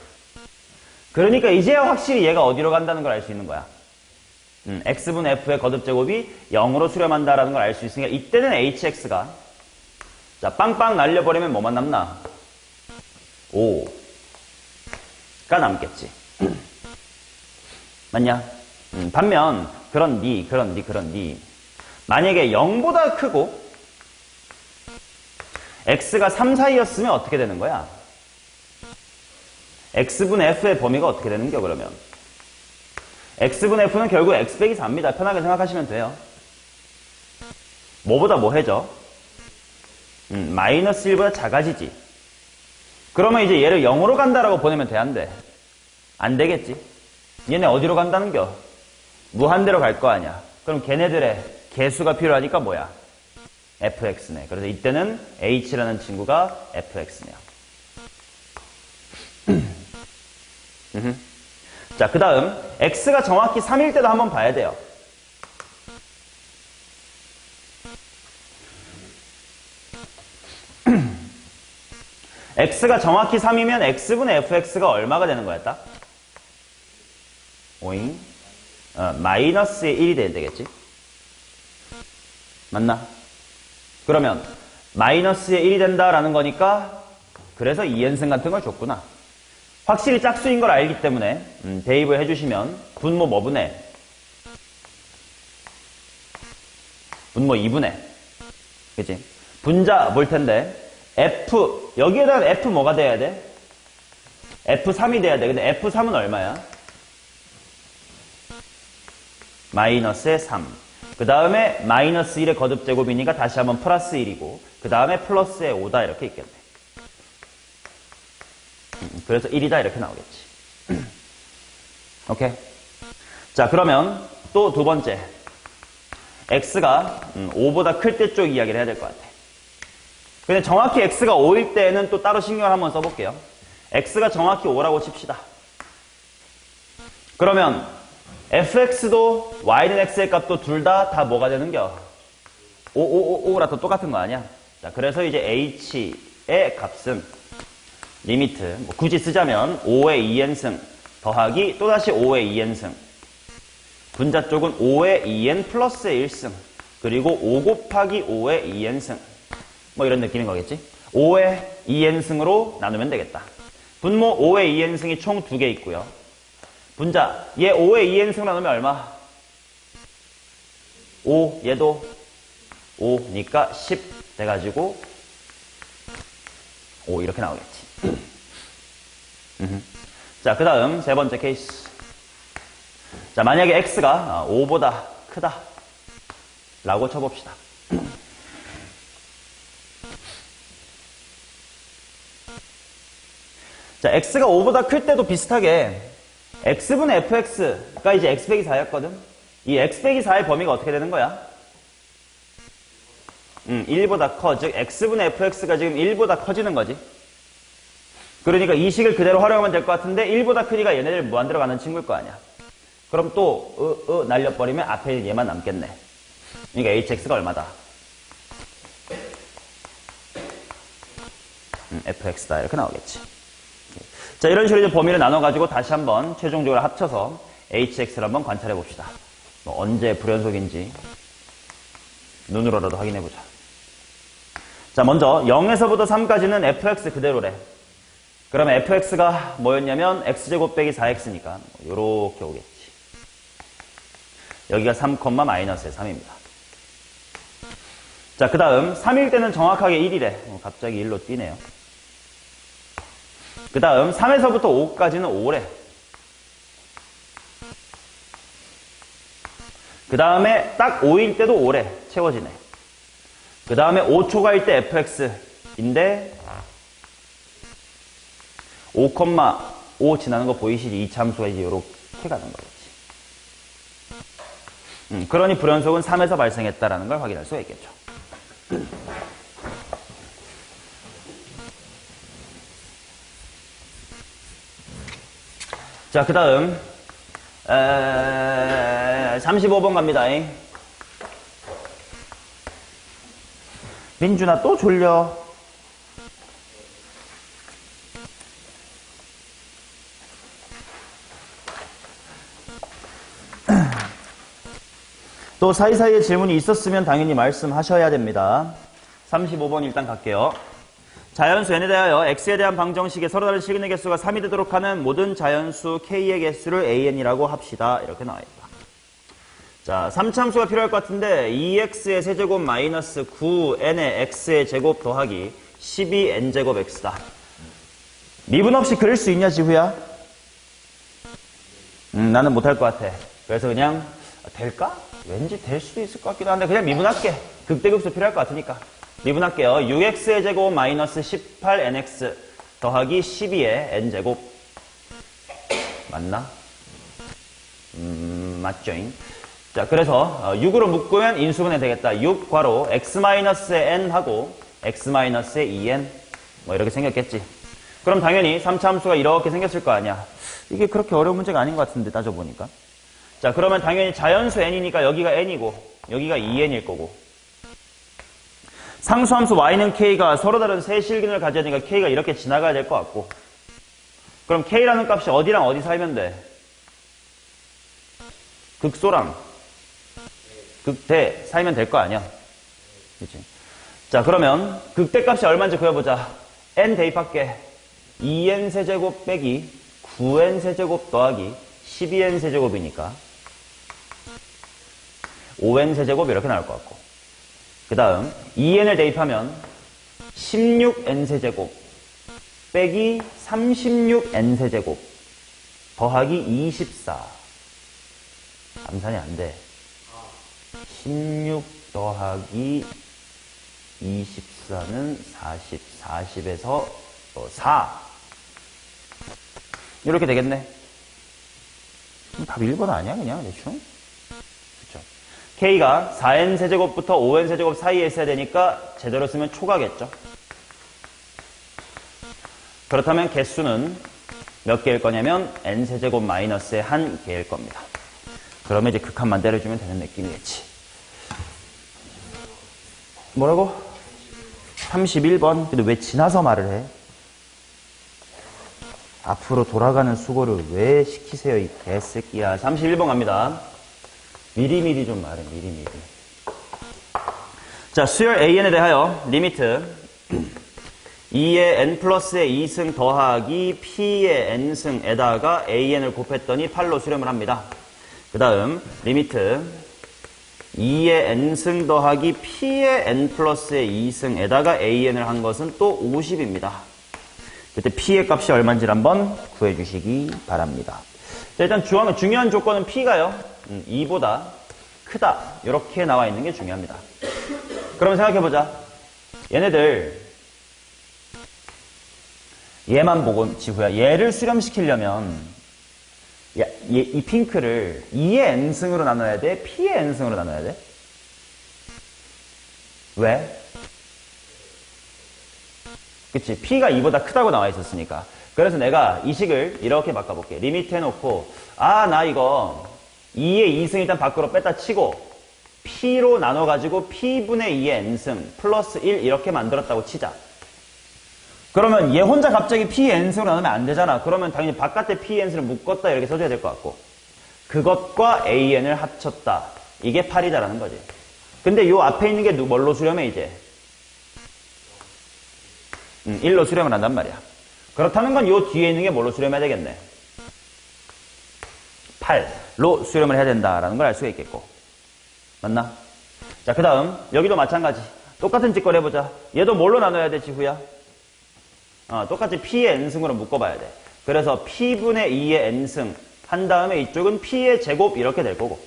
그러니까 이제야 확실히 얘가 어디로 간다는 걸 알 수 있는 거야. x분의 f의 거듭제곱이 0으로 수렴한다라는 걸 알 수 있으니까 이때는 hx가 자 빵빵 날려버리면 뭐만 남나? 5가 남겠지. 맞냐? 반면 그런 니 만약에 0보다 크고 x가 3 사이였으면 어떻게 되는 거야? x분의 f의 범위가 어떻게 되는겨 그러면? x분의 f는 결국 x 빼기 4입니다. 편하게 생각하시면 돼요. 뭐보다 뭐해져? 마이너스 1보다 작아지지. 그러면 이제 얘를 0으로 간다라고 보내면 돼, 안 돼? 안 되겠지. 얘네 어디로 간다는겨? 무한대로 갈 거 아니야. 그럼 걔네들의 개수가 필요하니까 뭐야? fx네. 그래서 이때는 h라는 친구가 fx네요. 자, 그 다음 x가 정확히 3일 때도 한번 봐야 돼요. x가 정확히 3이면 x분의 fx가 얼마가 되는 거야, 딱? 오잉? 마이너스의 1이 돼야 되겠지? 맞나? 그러면 마이너스의 1이 된다라는 거니까 그래서 2n승 같은 걸 줬구나. 확실히 짝수인 걸 알기 때문에 대입을 해주시면 분모 뭐 분의? 분모 2분의. 그치? 분자 볼 텐데 f 여기에다가 f 뭐가 돼야 돼? f3이 돼야 돼. 근데 f3은 얼마야? 마이너스의 3. 그 다음에 마이너스 1의 거듭제곱이니까 다시 한번 플러스 1이고 그 다음에 플러스의 5다 이렇게 있겠네. 그래서 1이다 이렇게 나오겠지. 오케이. 자, 그러면 또 두 번째. x가 5보다 클 때 쪽 이야기를 해야 될 것 같아. 근데 정확히 x가 5일 때는 또 따로 신경을 한번 써볼게요. x가 정확히 5라고 칩시다. 그러면 fx도 y는 x의 값도 둘 다 뭐가 되는겨? 5라 또 똑같은 거 아니야? 자, 그래서 이제 h의 값은 리미트 뭐 굳이 쓰자면 5의 2n승 더하기 또다시 5의 2n승 분자 쪽은 5의 2n 플러스의 1승 그리고 5 곱하기 5의 2n승 뭐 이런 느낌인 거겠지. 5의 2n승으로 나누면 되겠다. 분모 5의 2n승이 총 2개 있고요. 분자 얘 5의 2n승 나누면 얼마? 5 얘도 5니까 10 돼가지고 5 이렇게 나오겠지. 자, 그 다음 세 번째 케이스. 자, 만약에 x가 5보다 크다 라고 쳐봅시다. 자, x가 5보다 클 때도 비슷하게 x분의 fx가 이제 x 빼기 4였거든. 이 x 빼기 4의 범위가 어떻게 되는 거야? 1보다 커. 즉 x분의 fx가 지금 1보다 커지는 거지. 그러니까 이 식을 그대로 활용하면 될 것 같은데 1보다 크니까 얘네들 무한대로 가는 친구일 거 아니야. 그럼 또 날려버리면 앞에 얘만 남겠네. 그러니까 hx가 얼마다? fx다 이렇게 나오겠지. 자, 이런 식으로 이제 범위를 나눠가지고 다시 한번 최종적으로 합쳐서 hx를 한번 관찰해 봅시다. 뭐 언제 불연속인지 눈으로라도 확인해 보자. 자, 먼저 0에서부터 3까지는 fx 그대로래. 그러면 fx가 뭐였냐면 x제곱 빼기 4x니까 요렇게 오겠지. 여기가 3, 마이너스의 3입니다. 자, 그 다음 3일 때는 정확하게 1이래. 갑자기 1로 뛰네요. 그 다음 3에서부터 5까지는 5래. 그 다음에 딱 5일 때도 5래. 채워지네. 그 다음에 5초가일 때 fx인데 5,5 지나는 거 보이시지? 이 참수가 이제 이렇게 가는 거겠지. 그러니 불연속은 3에서 발생했다라는 걸 확인할 수가 있겠죠. 자, 그 다음 35번 갑니다. 민준아 또 졸려. 또 사이사이에 질문이 있었으면 당연히 말씀하셔야 됩니다. 35번 일단 갈게요. 자연수 n에 대하여 x에 대한 방정식에 서로 다른 시그널 개수가 3이 되도록 하는 모든 자연수 k의 개수를 an이라고 합시다. 이렇게 나와있다. 자, 3참수가 필요할 것 같은데 2x의 세제곱 마이너스 9n의 x의 제곱 더하기 12n제곱 x다. 미분 없이 그릴 수 있냐 지후야? 나는 못할 것 같아. 그래서 그냥 될까? 왠지 될 수도 있을 것 같기도 한데 그냥 미분할게. 극대극소 필요할 것 같으니까. 미분할게요. 6x의 제곱 마이너스 18nx 더하기 12의 n제곱. 맞나? 맞죠잉? 자, 그래서 6으로 묶으면 인수분해 되겠다. 6 괄호 x-의 n하고 x-의 2n 뭐 이렇게 생겼겠지. 그럼 당연히 3차함수가 이렇게 생겼을 거 아니야. 이게 그렇게 어려운 문제가 아닌 것 같은데 따져보니까. 자, 그러면 당연히 자연수 n이니까 여기가 n이고 여기가 2n일 거고 상수함수 y는 k가 서로 다른 세 실근을 가져야 되니까 k가 이렇게 지나가야 될 것 같고 그럼 k라는 값이 어디랑 어디 사이면 돼? 극소랑 극대 사이면 될 거 아니야. 그치? 자, 그러면 극대 값이 얼마인지 구해보자. n 대입할게. 2n 세제곱 빼기 9n 세제곱 더하기 12n 세제곱이니까 5n 세제곱 이렇게 나올 것 같고 그 다음 2n을 대입하면 16n 세제곱 빼기 36n 세제곱 더하기 24 암산이 안 돼. 16 더하기 24는 40, 40에서 4 이렇게 되겠네. 답 1번 아니야 그냥 대충? 그쵸. K가 4n 세제곱부터 5n 세제곱 사이에 있어야 되니까 제대로 쓰면 초가겠죠. 그렇다면 개수는 몇 개일 거냐면 n 세제곱 마이너스의 한 개일 겁니다. 그러면 이제 극한만 때려주면 되는 느낌이겠지. 뭐라고? 31번. 근데 왜 지나서 말을 해? 앞으로 돌아가는 수고를 왜 시키세요, 이 개새끼야. 31번 갑니다. 미리미리 좀 말해, 미리미리. 자, 수열 AN에 대하여 리미트 2의 n 플러스의 2승 더하기 p의 n승에다가 AN을 곱했더니 8로 수렴을 합니다. 그 다음 리미트 2의 n승 더하기 p의 n 플러스의 2승에다가 AN을 한 것은 또 50입니다. 그때 p의 값이 얼마인지를 한번 구해주시기 바랍니다. 자, 일단 중요한 조건은 p가요. 2보다 크다. 이렇게 나와 있는 게 중요합니다. 그러면 생각해보자. 얘네들 얘만 보고 지구야. 얘를 수렴시키려면 이 핑크를 2의 n승으로 나눠야 돼? p의 n승으로 나눠야 돼? 왜? 그치? p가 2보다 크다고 나와 있었으니까. 그래서 내가 이 식을 이렇게 바꿔볼게. 리미트 해놓고 나 이거 2의 2승 일단 밖으로 뺐다 치고 p로 나눠가지고 p분의 2의 n승 플러스 1 이렇게 만들었다고 치자. 그러면 얘 혼자 갑자기 p의 n승으로 나누면 안 되잖아. 그러면 당연히 바깥에 p의 n승을 묶었다 이렇게 써줘야 될 것 같고 그것과 an을 합쳤다. 이게 8이다라는 거지. 근데 요 앞에 있는 게 뭘로 수렴해 이제? 1로 수렴을 한단 말이야. 그렇다는 건 요 뒤에 있는 게 뭘로 수렴해야 되겠네? 8로 수렴을 해야 된다라는 걸 알 수가 있겠고. 맞나? 자, 그 다음 여기도 마찬가지. 똑같은 짓거리 해보자. 얘도 뭘로 나눠야 돼, 지후야? 똑같이 p의 n승으로 묶어봐야 돼. 그래서 p분의 2의 n승 한 다음에 이쪽은 p의 제곱 이렇게 될 거고.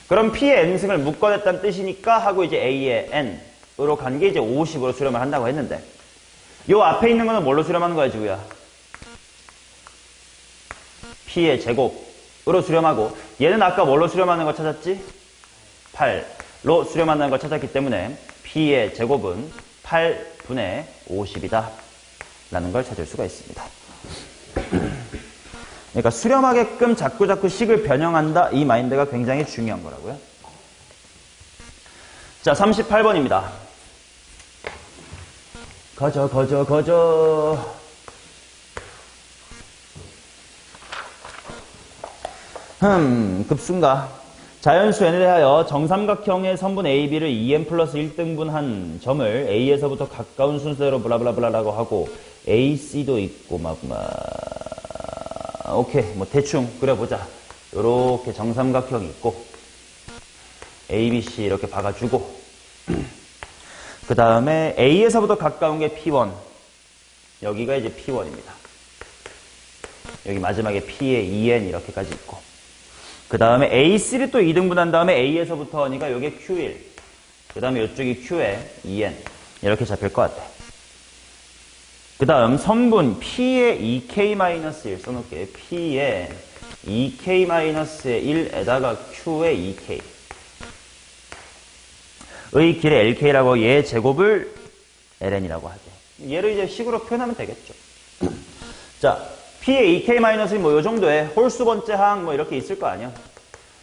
그럼 p의 n승을 묶어냈다는 뜻이니까 하고 이제 a의 n으로 간 게 이제 50으로 수렴을 한다고 했는데 요 앞에 있는 거는 뭘로 수렴하는 거야, 지구야? p의 제곱으로 수렴하고 얘는 아까 뭘로 수렴하는 거 찾았지? 8로 수렴하는 걸 찾았기 때문에 p의 제곱은 8분의 50이다 라는 걸 찾을 수가 있습니다. 그러니까 수렴하게끔 자꾸자꾸 식을 변형한다 이 마인드가 굉장히 중요한 거라고요. 자, 38번입니다. 거저. 급수인가? 자연수 n에 대하여 정삼각형의 선분 AB를 2n 플러스 1등분한 점을 A에서부터 가까운 순서대로 블라블라블라라고 하고 AC도 있고 오케이 뭐 대충 그려보자. 요렇게 정삼각형이 있고 ABC 이렇게 박아주고 그 다음에 A에서부터 가까운 게 P1 여기가 이제 P1입니다. 여기 마지막에 P의 2n 이렇게까지 있고 그 다음에 AC를 또 2등분한 다음에 A에서부터 하니까 이게 Q1 그 다음에 이쪽이 Q의 2n 이렇게 잡힐 것 같아. 그 다음 선분 P의 2K-1 써놓을게. P의 2K-의 1에다가 Q의 2K 의 길의 LK라고 얘 제곱을 LN이라고 하죠. 얘를 이제 식으로 표현하면 되겠죠. 자, P의 2K- 뭐 요 정도의 홀수 번째 항 뭐 이렇게 있을 거 아니야.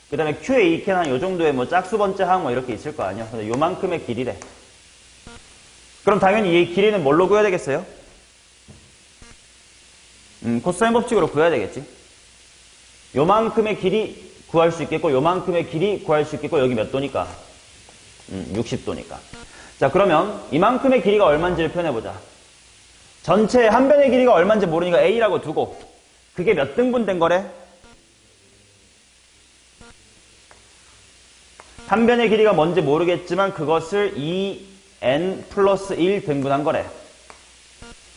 그 다음에 Q의 2K는 요 정도의 뭐 짝수 번째 항 뭐 이렇게 있을 거 아니야. 근데 요만큼의 길이래. 그럼 당연히 이 길이는 뭘로 구해야 되겠어요? 코사인 법칙으로 구해야 되겠지. 요만큼의 길이 구할 수 있겠고 요만큼의 길이 구할 수 있겠고 여기 몇 도니까? 60도니까. 자, 그러면 이만큼의 길이가 얼마인지를 표현해보자. 전체 한 변의 길이가 얼마인지 모르니까 A라고 두고 그게 몇 등분 된 거래? 한 변의 길이가 뭔지 모르겠지만 그것을 2n 플러스 1 등분한 거래.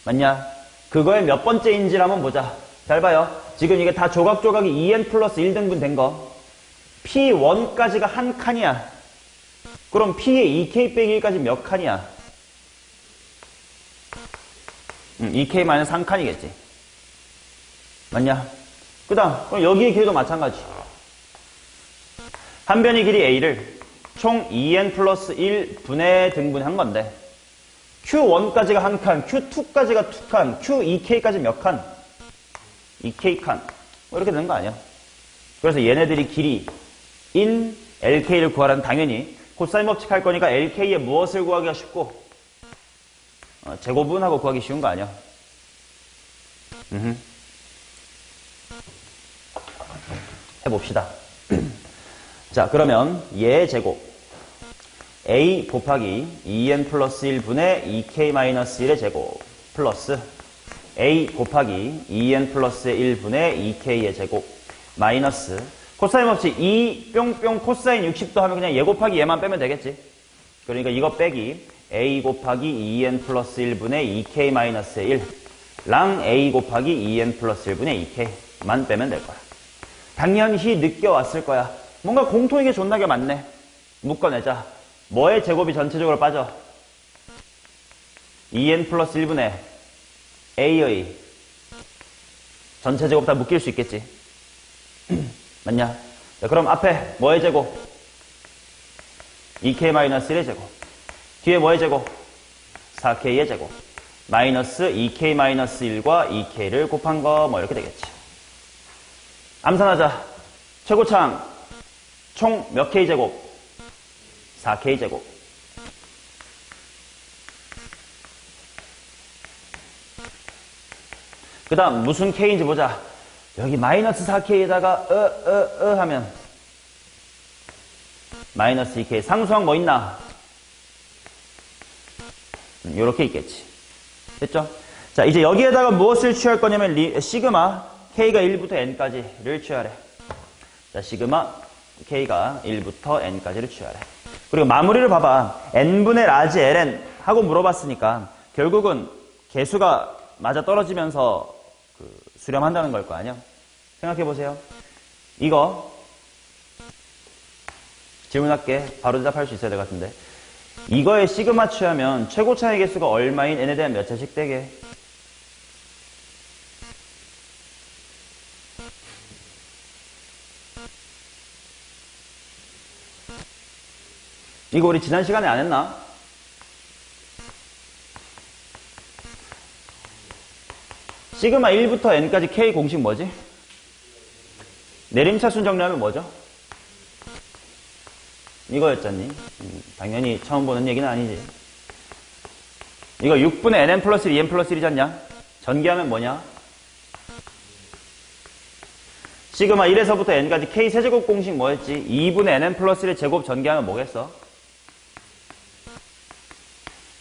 맞냐? 그거의 몇 번째인지를 한번 보자. 잘 봐요. 지금 이게 다 조각조각이 2n 플러스 1 등분 된 거. P1까지가 한 칸이야. 그럼 P의 2K 빼기 1까지 몇 칸이야? 2K-한 칸이겠지. 맞냐? 그 다음, 그럼 여기의 길이도 마찬가지. 한 변의 길이 A를 총 2n 플러스 1분의 등분한 건데 Q1까지가 한 칸, Q2까지가 두 칸, Q2K까지 몇 칸? 2K칸. 뭐 이렇게 되는 거 아니야? 그래서 얘네들이 길이인 LK를 구하라는 당연히 코사인 법칙 할 거니까 LK의 무엇을 구하기가 쉽고 제곱분하고 구하기 쉬운 거 아니야? 해봅시다. 자, 그러면 얘 제곱 a 곱하기 2n 플러스 1분의 2k-1의 제곱 플러스 a 곱하기 2n 플러스 1분의 2k의 제곱 마이너스 코사인 없이 2 뿅뿅 코사인 60도 하면 그냥 얘 곱하기 얘만 빼면 되겠지. 그러니까 이거 빼기 a 곱하기 2n 플러스 1분의 2k-1 랑 a 곱하기 2n 플러스 1분의 2k만 빼면 될 거야. 당연히 느껴왔을 거야. 뭔가 공통인 게 존나게 많네. 묶어내자. 뭐의 제곱이 전체적으로 빠져? 2n 플러스 1분의 a의 전체 제곱 다 묶일 수 있겠지. 맞냐? 자, 그럼 앞에 뭐의 제곱? 2k-1의 제곱. 뒤에 뭐의 제곱? 4k의 제곱. 마이너스 2k-1과 2k를 곱한 거 뭐 이렇게 되겠지. 암산하자. 최고창 총 몇 k 제곱? 4k 제곱. 그 다음 무슨 k인지 보자. 여기 마이너스 4k에다가 하면 마이너스 2k. 상수항 뭐 있나? 요렇게 있겠지. 됐죠? 자, 이제 여기에다가 무엇을 취할 거냐면 시그마 k가 1부터 n까지를 취하래. 자, 시그마 k가 1부터 n까지를 취하래. 그리고 마무리를 봐봐. n분의 라지 ln 하고 물어봤으니까 결국은 개수가 맞아 떨어지면서 수렴한다는 걸 거 아니야? 생각해보세요. 이거 질문할게. 바로 대답할 수 있어야 될 것 같은데. 이거에 시그마 취하면 최고차의 개수가 얼마인 n에 대한 몇 차씩 되게? 이거 우리 지난 시간에 안 했나? 시그마 1부터 n까지 k 공식 뭐지? 내림차순 정리하면 뭐죠? 이거였잖니? 당연히 처음 보는 얘기는 아니지. 이거 6분의 nn 플러스 1, 2n 플러스 1이잖냐? 전개하면 뭐냐? 시그마 1에서부터 n까지 k 세제곱 공식 뭐였지? 2분의 nn 플러스 1의 제곱 전개하면 뭐겠어?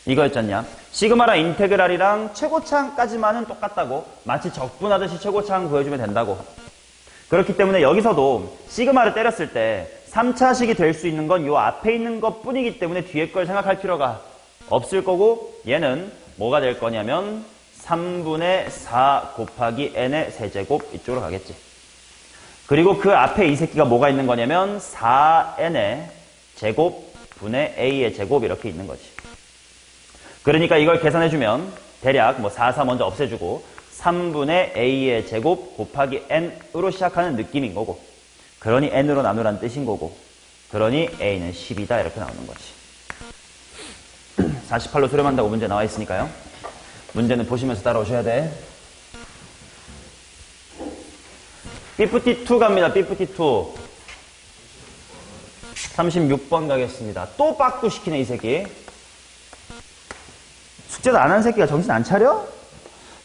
이거였잖냐? 시그마랑 인테그랄이랑 최고차항까지만은 똑같다고. 마치 적분하듯이 최고차항 구해주면 된다고. 그렇기 때문에 여기서도 시그마를 때렸을 때 3차식이 될 수 있는 건 요 앞에 있는 것 뿐이기 때문에 뒤에 걸 생각할 필요가 없을 거고, 얘는 뭐가 될 거냐면 3분의 4 곱하기 n의 세제곱 이쪽으로 가겠지. 그리고 그 앞에 이 새끼가 뭐가 있는 거냐면 4n의 제곱 분의 a의 제곱 이렇게 있는 거지. 그러니까 이걸 계산해주면 대략 뭐 4, 4 먼저 없애주고 3분의 a의 제곱 곱하기 n으로 시작하는 느낌인 거고, 그러니 n으로 나누라는 뜻인 거고, 그러니 a는 10이다 이렇게 나오는 거지. 48로 수렴한다고 문제 나와 있으니까요. 문제는 보시면서 따라오셔야 돼. B52 갑니다. B52 36번 가겠습니다. 또 빠꾸 시키네 이 새끼. 숙제도 안 한 새끼가 정신 안 차려?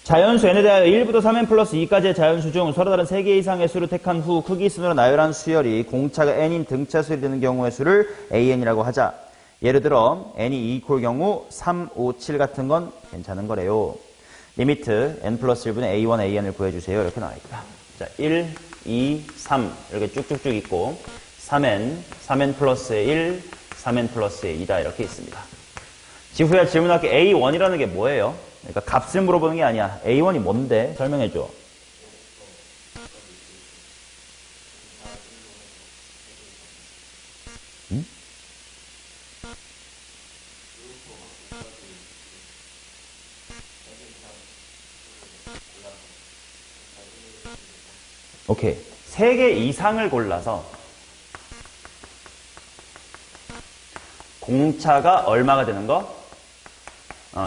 자연수 n에 대하여 1부터 3n 플러스 2까지의 자연수 중 서로 다른 3개 이상의 수를 택한 후 크기 순으로 나열한 수열이 공차가 n인 등차 수열이 되는 경우의 수를 an이라고 하자. 예를 들어 n이 2콜 경우 3, 5, 7 같은 건 괜찮은 거래요. 리미트 n 플러스 1분의 a1, an을 구해주세요. 이렇게 나와있다. 자, 1, 2, 3 이렇게 쭉쭉쭉 있고 3n 플러스 1, 3n 플러스 2다 이렇게 있습니다. 지후야 질문할게. A1이라는 게 뭐예요? 그러니까 값을 물어보는 게 아니야. A1이 뭔데? 설명해줘. 응? 오케이. 3개 이상을 골라서 공차가 얼마가 되는 거?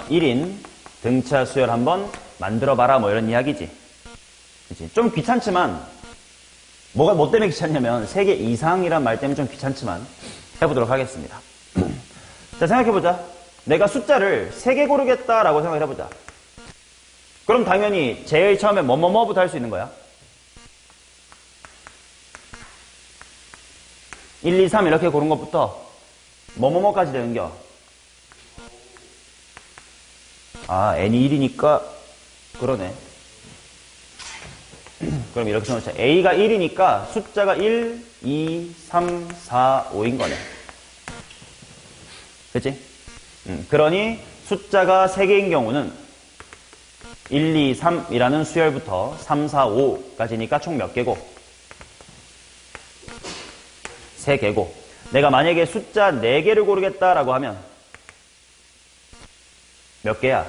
1인 등차 수열 한번 만들어봐라 뭐 이런 이야기지. 그치? 좀 귀찮지만 뭐 때문에 귀찮냐면 3개 이상이란 말 때문에 좀 귀찮지만 해보도록 하겠습니다. 자, 생각해보자. 내가 숫자를 3개 고르겠다라고 생각을 해보자. 그럼 당연히 제일 처음에 뭐뭐뭐부터 할 수 있는 거야. 1, 2, 3 이렇게 고른 것부터 뭐뭐뭐까지 되는겨. 아, n이 1이니까 그러네. 그럼 이렇게 써놓자. a가 1이니까 숫자가 1, 2, 3, 4, 5인 거네. 그치? 그러니 숫자가 3개인 경우는 1, 2, 3이라는 수열부터 3, 4, 5까지니까 총 몇 개고? 3개고. 내가 만약에 숫자 4개를 고르겠다라고 하면 몇 개야?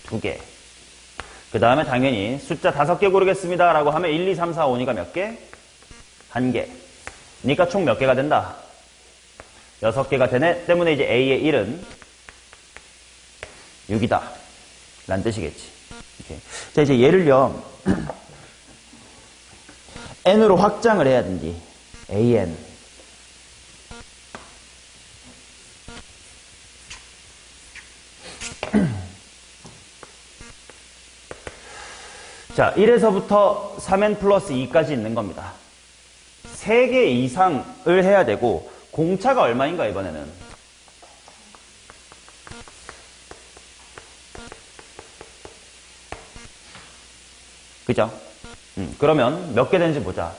2개. 그 다음에 당연히 숫자 5개 고르겠습니다 라고 하면 1, 2, 3, 4, 5니까 몇 개? 1개. 그러니까 총 몇 개가 된다? 6개가 되네. 때문에 이제 A의 1은 6이다. 라는 뜻이겠지. 이렇게. 자, 이제 얘를요, N으로 확장을 해야 된디. AN. 자, 1에서부터 3n 플러스 2까지 있는 겁니다. 3개 이상을 해야 되고, 공차가 얼마인가, 이번에는? 그죠? 그러면 몇 개 되는지 보자.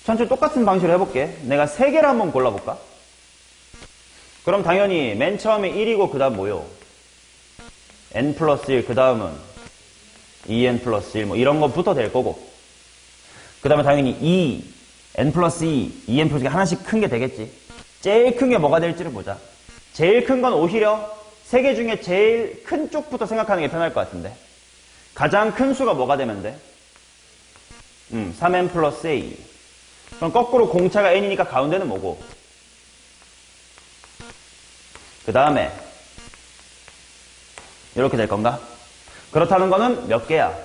천천히 똑같은 방식으로 해볼게. 내가 3개를 한번 골라볼까? 그럼 당연히 맨 처음에 1이고, 그 다음 뭐요? n 플러스 1, 그 다음은 2n 플러스 1, 뭐 이런 거부터 될 거고. 그 다음에 당연히 2, n 플러스 2, 2n 플러스 2 하나씩 큰 게 되겠지. 제일 큰 게 뭐가 될지를 보자. 제일 큰 건 오히려 3개 중에 제일 큰 쪽부터 생각하는 게 편할 것 같은데. 가장 큰 수가 뭐가 되면 돼? 3n 플러스 a. 그럼 거꾸로 공차가 n이니까 가운데는 뭐고? 그 다음에 이렇게 될 건가? 그렇다는 거는 몇 개야?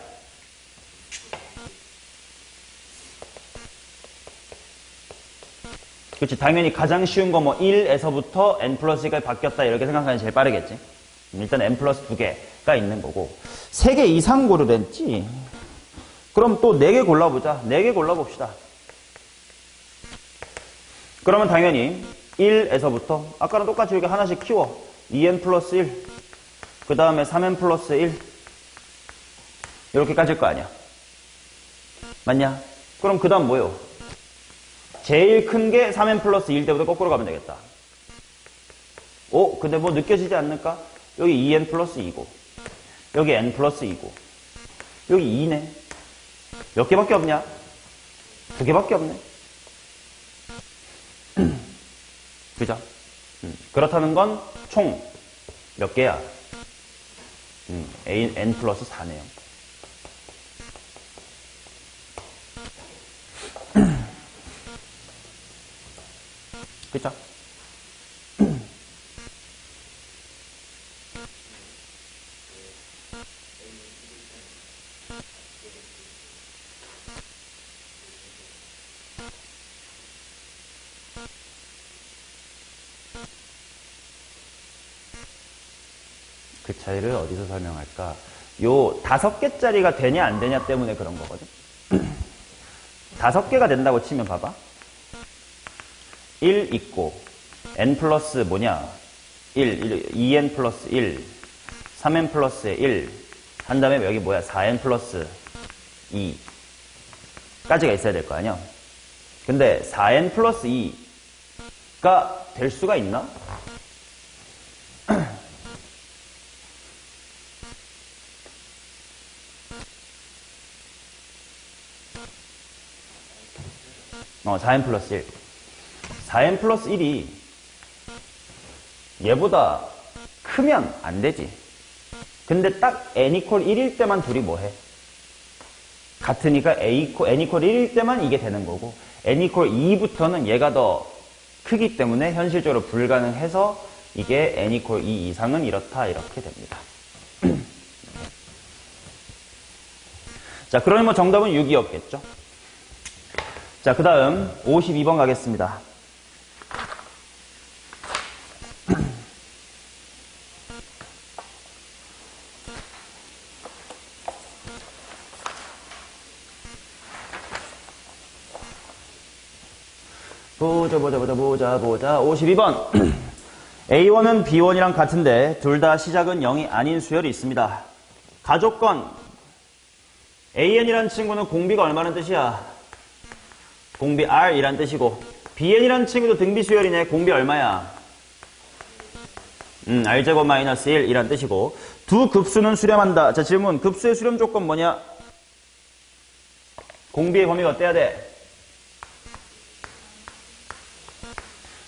그렇지. 당연히 가장 쉬운 거 뭐 1에서부터 n 플러스 2까지 바뀌었다 이렇게 생각하는 게 제일 빠르겠지. 일단 n 플러스 2개가 있는 거고 3개 이상 고르랬지. 그럼 또 4개 골라보자. 4개 골라봅시다. 그러면 당연히 1에서부터 아까랑 똑같이 이렇게 하나씩 키워. 2n 플러스 1, 그 다음에 3n 플러스 1 이렇게까지일 거 아니야. 맞냐? 그럼 그 다음 뭐요? 제일 큰 게 3n 플러스 1 때부터 거꾸로 가면 되겠다. 오, 근데 뭐 느껴지지 않을까? 여기 2n 플러스 2고 여기 n 플러스 2고 여기 2네. 몇 개밖에 없냐? 2개밖에 없네. 그죠? 그렇다는 건 총 몇 개야? n 플러스 4네요. 그죠? 그 차이를 어디서 설명할까? 요 5개짜리가 되냐 안 되냐 때문에 그런 거거든. 5개가 된다고 치면 봐봐. 1 있고 n 플러스 뭐냐? 2n 플러스 1, 3n 플러스 1 한 다음에 여기 뭐야? 4n 플러스 2까지가 있어야 될 거 아니야? 근데 4n 플러스 2가 될 수가 있나? 어, 4n 플러스 1. 4n 플러스 1이 얘보다 크면 안 되지. 근데 딱 n 이퀄 1일 때만 둘이 뭐해? 같으니까 n 이퀄 1일 때만 이게 되는 거고 n 이퀄 2부터는 얘가 더 크기 때문에 현실적으로 불가능해서 이게 n 이퀄 2 이상은 이렇다 이렇게 됩니다. 자, 그러니 뭐 정답은 6이었겠죠. 자, 그 다음 52번 가겠습니다. 보자. 52번. A1은 B1이랑 같은데 둘 다 시작은 0이 아닌 수열이 있습니다. 가족건 AN이라는 친구는 공비가 얼마나 뜻이야? 공비 R이란 뜻이고 BN이라는 친구도 등비 수열이네. 공비 얼마야? R제곱 마이너스 1이란 뜻이고 두 급수는 수렴한다. 자, 질문. 급수의 수렴 조건 뭐냐? 공비의 범위가 어때야 돼?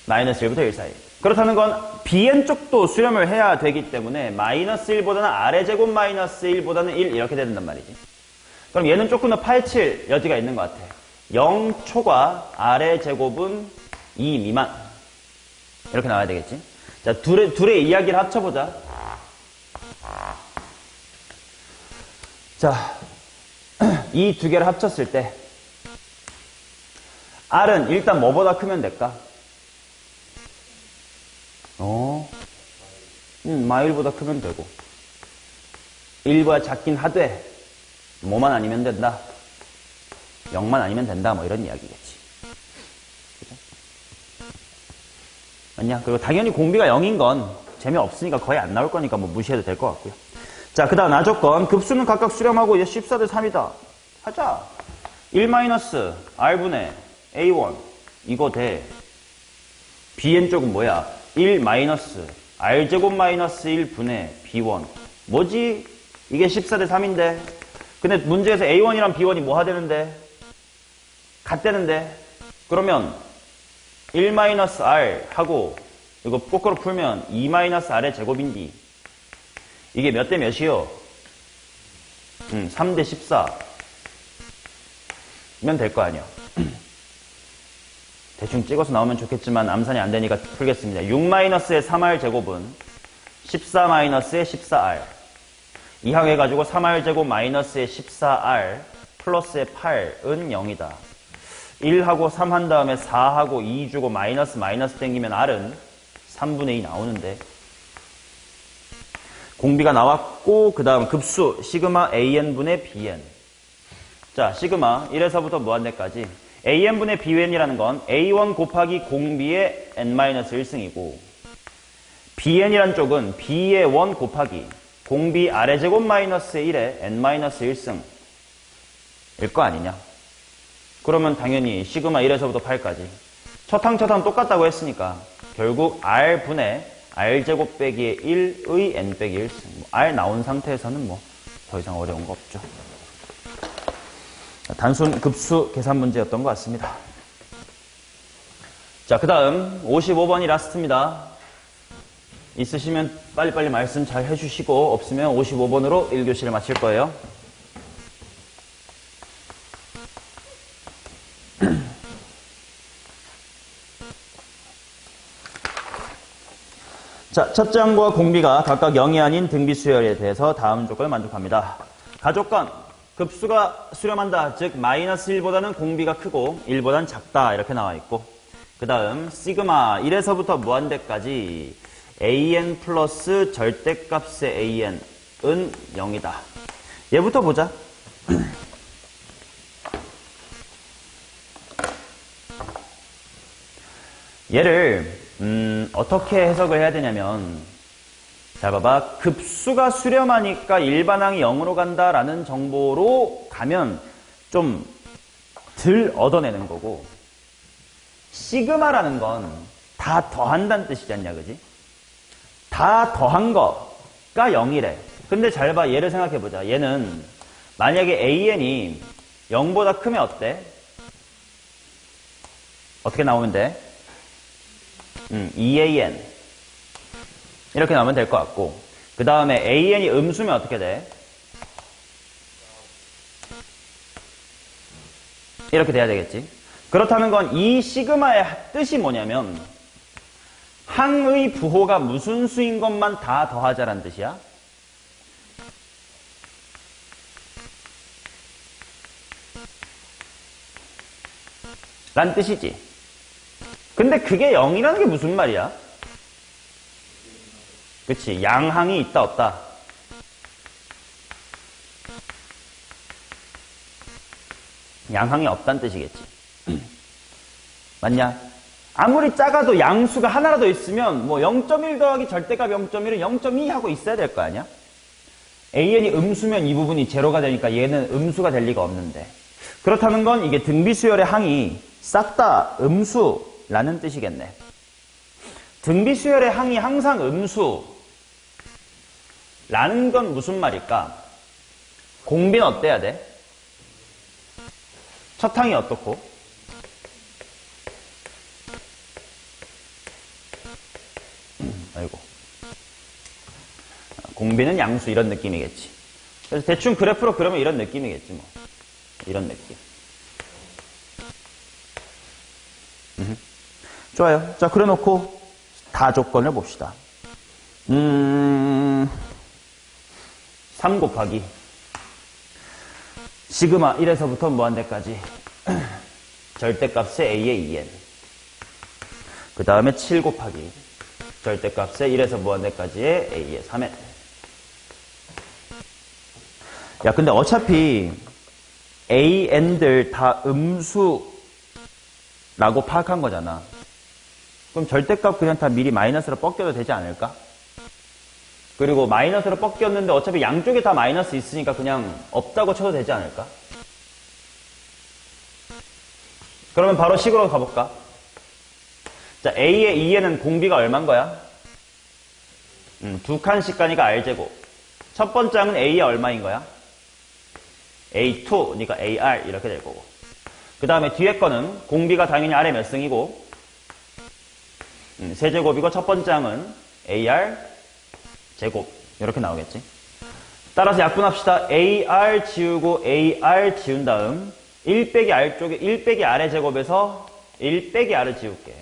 마이너스 1부터 1 사이. 그렇다는 건 BN 쪽도 수렴을 해야 되기 때문에 마이너스 1보다는 R의 제곱 마이너스 1보다는 1 이렇게 된단 말이지. 그럼 얘는 조금 더 파헤칠 여지가 있는 것 같아. 0초과 R의 제곱은 2 미만. 이렇게 나와야 되겠지. 자, 둘의 이야기를 합쳐보자. 자, 이 두 개를 합쳤을 때 R은 일단 뭐보다 크면 될까? 마일보다 크면 되고 1보다 작긴 하되 뭐만 아니면 된다. 0만 아니면 된다. 뭐 이런 이야기겠지. 그죠? 맞냐? 그리고 당연히 공비가 0인 건 재미없으니까 거의 안 나올 거니까 뭐 무시해도 될 것 같고요. 자, 그 다음 나조건. 급수는 각각 수렴하고 이제 14대 3이다. 하자. 1-R분의 A1 이거 돼. BN 쪽은 뭐야? 1 마이너스 R제곱 마이너스 1분의 B1 뭐지? 이게 14대 3인데 근데 문제에서 A1이랑 B1이 뭐 하되는데? 같대는데 그러면 1 마이너스 R 하고 이거 거꾸로 풀면 2 마이너스 R의 제곱인디 이게 몇 대 몇이요? 3대 14면 될 거 아니야. 대충 찍어서 나오면 좋겠지만 암산이 안 되니까 풀겠습니다. 6-의 3R 제곱은 14-의 14R 이항해가지고 3R 제곱 마이너스의 14R 플러스의 8은 0이다. 1하고 3 한 다음에 4하고 2 주고 마이너스 땡기면 R은 3분의 2 나오는데 공비가 나왔고 그 다음 급수 시그마 AN분의 BN 자 시그마 1에서부터 무한대까지 AN분의 BN이라는 건 A1 곱하기 공비의 N-1승이고 BN이란 쪽은 B의 1 곱하기 공비 R의 제곱 마이너스 1의 N-1승 일 거 아니냐. 그러면 당연히 시그마 1에서부터 8까지 첫 항 똑같다고 했으니까 결국 R분의 R제곱 빼기 1의 N 빼기 1승 R 나온 상태에서는 뭐 더 이상 어려운 거 없죠. 단순 급수 계산 문제였던 것 같습니다. 자, 그 다음 55번이 라스트입니다. 있으시면 빨리빨리 말씀 잘 해주시고 없으면 55번으로 1교시를 마칠 거예요. 자, 첫째 항과 공비가 각각 0이 아닌 등비 수열에 대해서 다음 조건을 만족합니다. 가조건 급수가 수렴한다. 즉 마이너스 1보다는 공비가 크고 1보다는 작다. 이렇게 나와 있고 그 다음 시그마 1에서부터 무한대까지 AN 플러스 절대값의 AN은 0이다. 얘부터 보자. 얘를 어떻게 해석을 해야 되냐면 자 봐봐 급수가 수렴하니까 일반항이 0으로 간다라는 정보로 가면 좀 덜 얻어내는 거고 시그마라는 건 다 더한다는 뜻이지 않냐 그지? 다 더한 거가 0이래. 근데 잘 봐 얘를 생각해보자. 얘는 만약에 AN이 0보다 크면 어때? 어떻게 나오면 돼? 2AN 이렇게 나오면 될 것 같고 그 다음에 AN이 음수면 어떻게 돼? 이렇게 돼야 되겠지. 그렇다는 건 이 시그마의 뜻이 뭐냐면 항의 부호가 무슨 수인 것만 다 더하자라는 뜻이야. 란 뜻이지. 근데 그게 0이라는 게 무슨 말이야? 그치, 양항이 있다 없다. 양항이 없다는 뜻이겠지. 맞냐? 아무리 작아도 양수가 하나라도 있으면 뭐 0.1 더하기 절대값 0.1은 0.2 하고 있어야 될 거 아니야? AN이 음수면 이 부분이 제로가 되니까 얘는 음수가 될 리가 없는데. 그렇다는 건 이게 등비수열의 항이 싹 다 음수라는 뜻이겠네. 등비수열의 항이 항상 음수라는 건 무슨 말일까? 공비는 어때야 돼? 첫 항이 어떻고? 아이고. 공비는 양수 이런 느낌이겠지. 그래서 대충 그래프로 그러면 이런 느낌이겠지 뭐. 이런 느낌. 좋아요. 자, 그래 놓고 다 조건을 봅시다. 3 곱하기 시그마 1에서부터 무한대까지 절대값의 A의 2n. 그 다음에 7 곱하기 절대값의 1에서 무한대까지의 A의 3n. 야, 근데 어차피 AN들 다 음수라고 파악한 거잖아. 그럼 절대값 그냥 다 미리 마이너스로 꺾여도 되지 않을까? 그리고 마이너스로 꺾였는데 어차피 양쪽에 다 마이너스 있으니까 그냥 없다고 쳐도 되지 않을까? 그러면 바로 식으로 가볼까? 자, A의 2에는 공비가 얼만 거야? 두 칸씩 가니까 R제곱. 첫 번째 항은 A의 얼마인 거야? A2, 그러니까 AR 이렇게 될 거고. 그 다음에 뒤에 거는 공비가 당연히 R의 몇 승이고 세제곱이고 첫 번째 항은 AR 제곱 이렇게 나오겠지. 따라서 약분합시다. AR 지우고 AR 지운 다음 1 빼기 R 쪽에 1 빼기 R의 제곱에서 1 빼기 R을 지울게.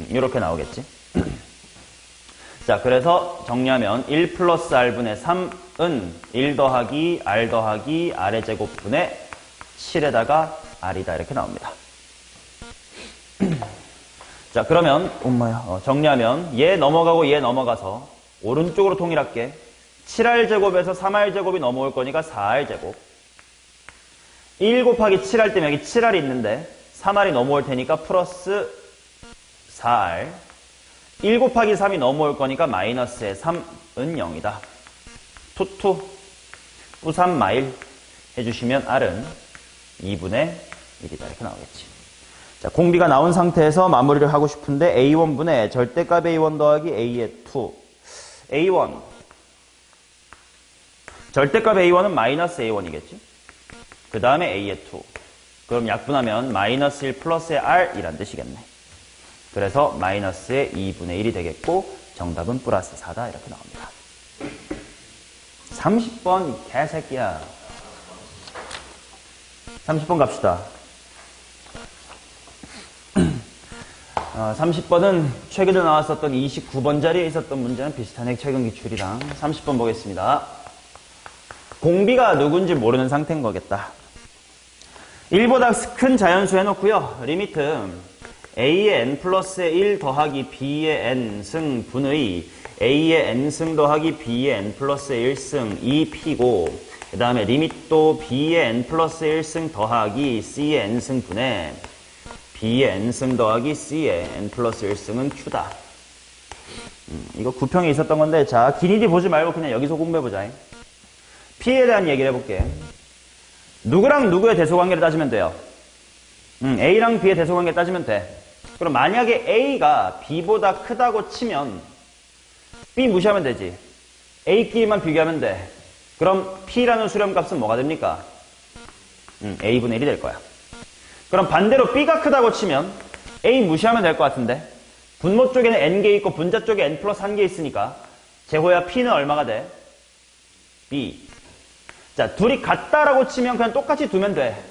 이렇게 나오겠지. 자, 그래서 정리하면 1 플러스 R분의 3은 1 더하기 R 더하기 R의 제곱분의 7에다가 R이다 이렇게 나옵니다. 자, 그러면 엄마야 정리하면 얘 넘어가고 얘 넘어가서 오른쪽으로 통일할게. 7R제곱에서 3R제곱이 넘어올 거니까 4R제곱. 1 곱하기 7R 때문에 여기 7R이 있는데 3R이 넘어올 테니까 플러스 4R. 1 곱하기 3이 넘어올 거니까 마이너스의 3은 0이다. 투투 뿌3 마일 해주시면 R은 2분의 1이다 이렇게 나오겠지. 자, 공비가 나온 상태에서 마무리를 하고 싶은데 A1분의 절대값 A1 더하기 A의 2. A1 절대값 A1은 마이너스 A1이겠지. 그 다음에 A의 2. 그럼 약분하면 마이너스 1 플러스의 R이란 뜻이겠네. 그래서 마이너스의 2분의 1이 되겠고 정답은 플러스 4다 이렇게 나옵니다. 30번 개새끼야. 30번 갑시다. 30번은 최근에 나왔었던 29번 자리에 있었던 문제는 비슷하네. 최근 기출이랑 30번 보겠습니다. 공비가 누군지 모르는 상태인 거겠다. 1보다 큰 자연수 해놓고요. 리미트 A의 n 플러스의 1 더하기 B의 n승 분의 A의 n승 더하기 B의 n 플러스의 1승 2P고 그 다음에 리밋도 B의 n 플러스의 1승 더하기 C의 n승 분의 B의 n승 더하기 C의 n 플러스 1승은 Q다. 이거 구평에 있었던 건데 자 길이디 보지 말고 그냥 여기서 공부해보자. P에 대한 얘기를 해볼게. 누구랑 누구의 대소관계를 따지면 돼요? A랑 B의 대소관계 따지면 돼. 그럼 만약에 A가 B보다 크다고 치면 B 무시하면 되지. A끼리만 비교하면 돼. 그럼 P라는 수렴값은 뭐가 됩니까? A분의 1이 될 거야. 그럼 반대로 B가 크다고 치면 A 무시하면 될 것 같은데 분모 쪽에는 N개 있고 분자 쪽에 N 플러스 1개 있으니까 제호야 P는 얼마가 돼? B. 자, 둘이 같다라고 치면 그냥 똑같이 두면 돼.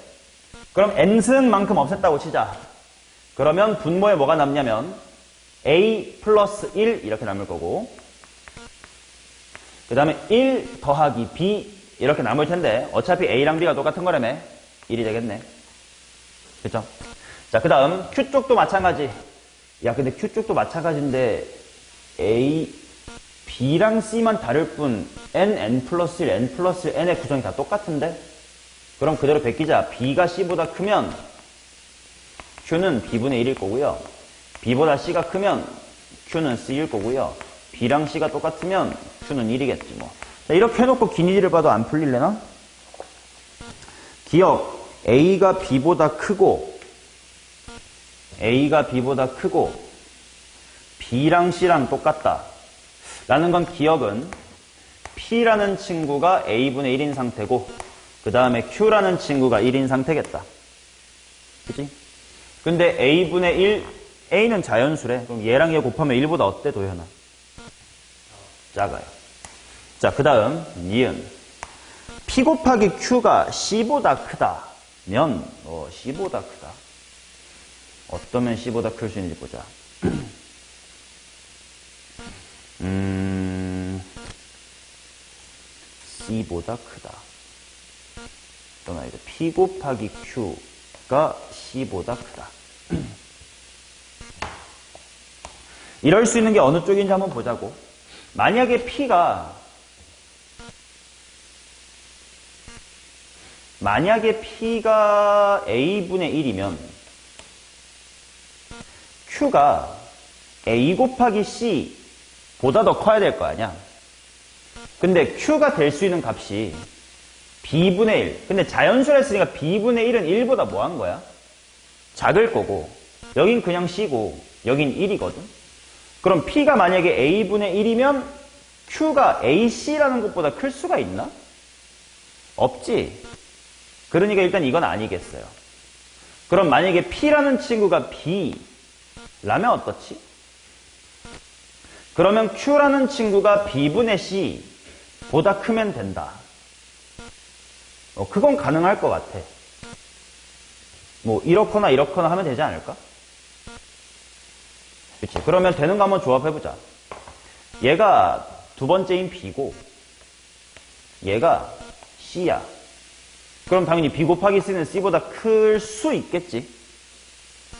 그럼 N승만큼 없앴다고 치자. 그러면 분모에 뭐가 남냐면 A 플러스 1 이렇게 남을 거고 그 다음에 1 더하기 B 이렇게 남을 텐데 어차피 A랑 B가 똑같은 거라며 1이 되겠네. 그쵸? 자, 그 다음 Q 쪽도 마찬가지. 야, 근데 Q 쪽도 마찬가지인데 A, B랑 C만 다를 뿐 N, N 플러스 1, N 플러스 1, N의 구성이 다 똑같은데? 그럼 그대로 베끼자. B가 C보다 크면 Q는 B분의 1일 거고요. B보다 C가 크면 Q는 C일 거고요. B랑 C가 똑같으면 Q는 1이겠지 뭐. 자, 이렇게 해놓고 기니디를 봐도 안 풀릴래나? 기억, A가 B보다 크고 B랑 C랑 똑같다 라는 건 기억은 P라는 친구가 A분의 1인 상태고 그 다음에 Q라는 친구가 1인 상태겠다. 그치? 근데 A분의 1, A는 자연수래. 그럼 얘랑 얘 곱하면 1보다 어때, 도현아? 작아요. 자, 그 다음, 니은. P 곱하기 Q가 C보다 크다면, C보다 크다. 어떠면 C보다 클 수 있는지 보자. C보다 크다. 또 이제 P 곱하기 Q가 C보다 크다. 이럴 수 있는 게 어느 쪽인지 한번 보자고. 만약에 P가 A분의 1이면 Q가 A 곱하기 C보다 더 커야 될 거 아니야. 근데 Q가 될 수 있는 값이 B분의 1. 근데 자연수라 했으니까 B분의 1은 1보다 뭐 한 거야? 작을 거고 여긴 그냥 C고 여긴 1이거든. 그럼 P가 만약에 A분의 1이면 Q가 AC라는 것보다 클 수가 있나? 없지. 그러니까 일단 이건 아니겠어요. 그럼 만약에 P라는 친구가 B라면 어떻지? 그러면 Q라는 친구가 B분의 C보다 크면 된다. 그건 가능할 것 같아. 뭐 이렇거나 이렇거나 하면 되지 않을까? 그치? 그러면 되는 거 한번 조합해보자. 얘가 두 번째인 B고 얘가 C야. 그럼 당연히 B 곱하기 C는 C보다 클 수 있겠지.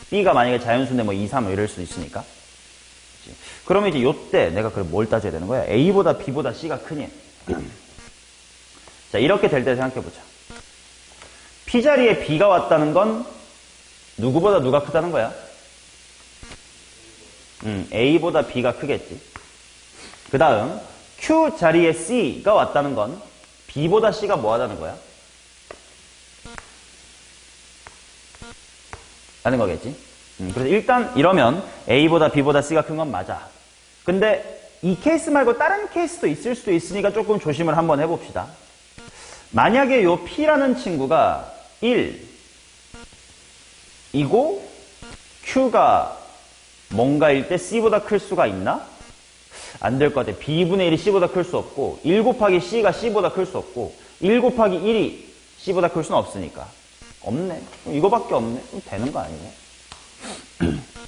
B가 만약에 자연수인데 뭐 2, 3 뭐 이럴 수 있으니까. 그치? 그러면 이제 요때 내가 그럼 뭘 따져야 되는 거야? A보다 B보다 C가 크니? 자, 이렇게 될 때 생각해보자. P 자리에 B가 왔다는 건 누구보다 누가 크다는 거야? A보다 B가 크겠지. 그 다음 Q 자리에 C가 왔다는 건 B보다 C가 뭐 하다는 거야? 라는 거겠지. 그래서 일단 이러면 A보다 B보다 C가 큰 건 맞아. 근데 이 케이스 말고 다른 케이스도 있을 수도 있으니까 조금 조심을 한번 해봅시다. 만약에 요 P라는 친구가 1이고 Q가 뭔가일 때 C보다 클 수가 있나? 안 될 것 같아. B분의 1이 C보다 클 수 없고 1 곱하기 C가 C보다 클 수 없고 1 곱하기 1이 C보다 클 수는 없으니까. 없네. 이거밖에 없네. 그럼 되는 거 아니네.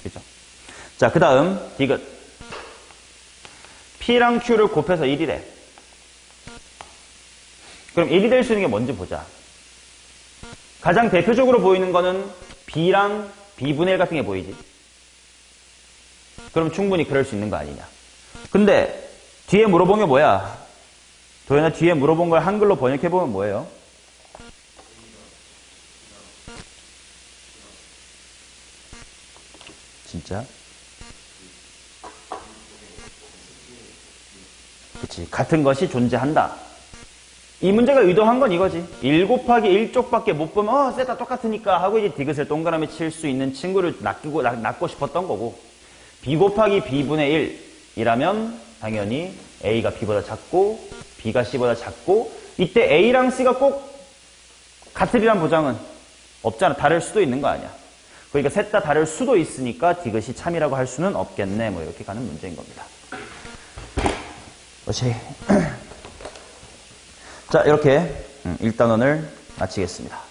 그죠? 자, 그 다음 디귿. P랑 Q를 곱해서 1이래. 그럼 1이 될 수 있는 게 뭔지 보자. 가장 대표적으로 보이는 거는 B랑 B분의 1 같은 게 보이지. 그럼 충분히 그럴 수 있는 거 아니냐. 근데 뒤에 물어본 게 뭐야? 도현아, 뒤에 물어본 걸 한글로 번역해보면 뭐예요? 진짜? 그치. 같은 것이 존재한다. 이 문제가 의도한 건 이거지. 1 곱하기 1쪽밖에 못 보면 셋 다 똑같으니까 하고 이제 디귿을 동그라미 칠 수 있는 친구를 낳고 싶었던 거고, B 곱하기 B분의 1이라면 당연히 A가 B보다 작고 B가 C보다 작고, 이때 A랑 C가 꼭 같으리란 보장은 없잖아. 다를 수도 있는 거 아니야. 그러니까 셋 다 다를 수도 있으니까 디귿이 참이라고 할 수는 없겠네. 뭐 이렇게 가는 문제인 겁니다. 그렇지. 자, 이렇게 1단원을 마치겠습니다.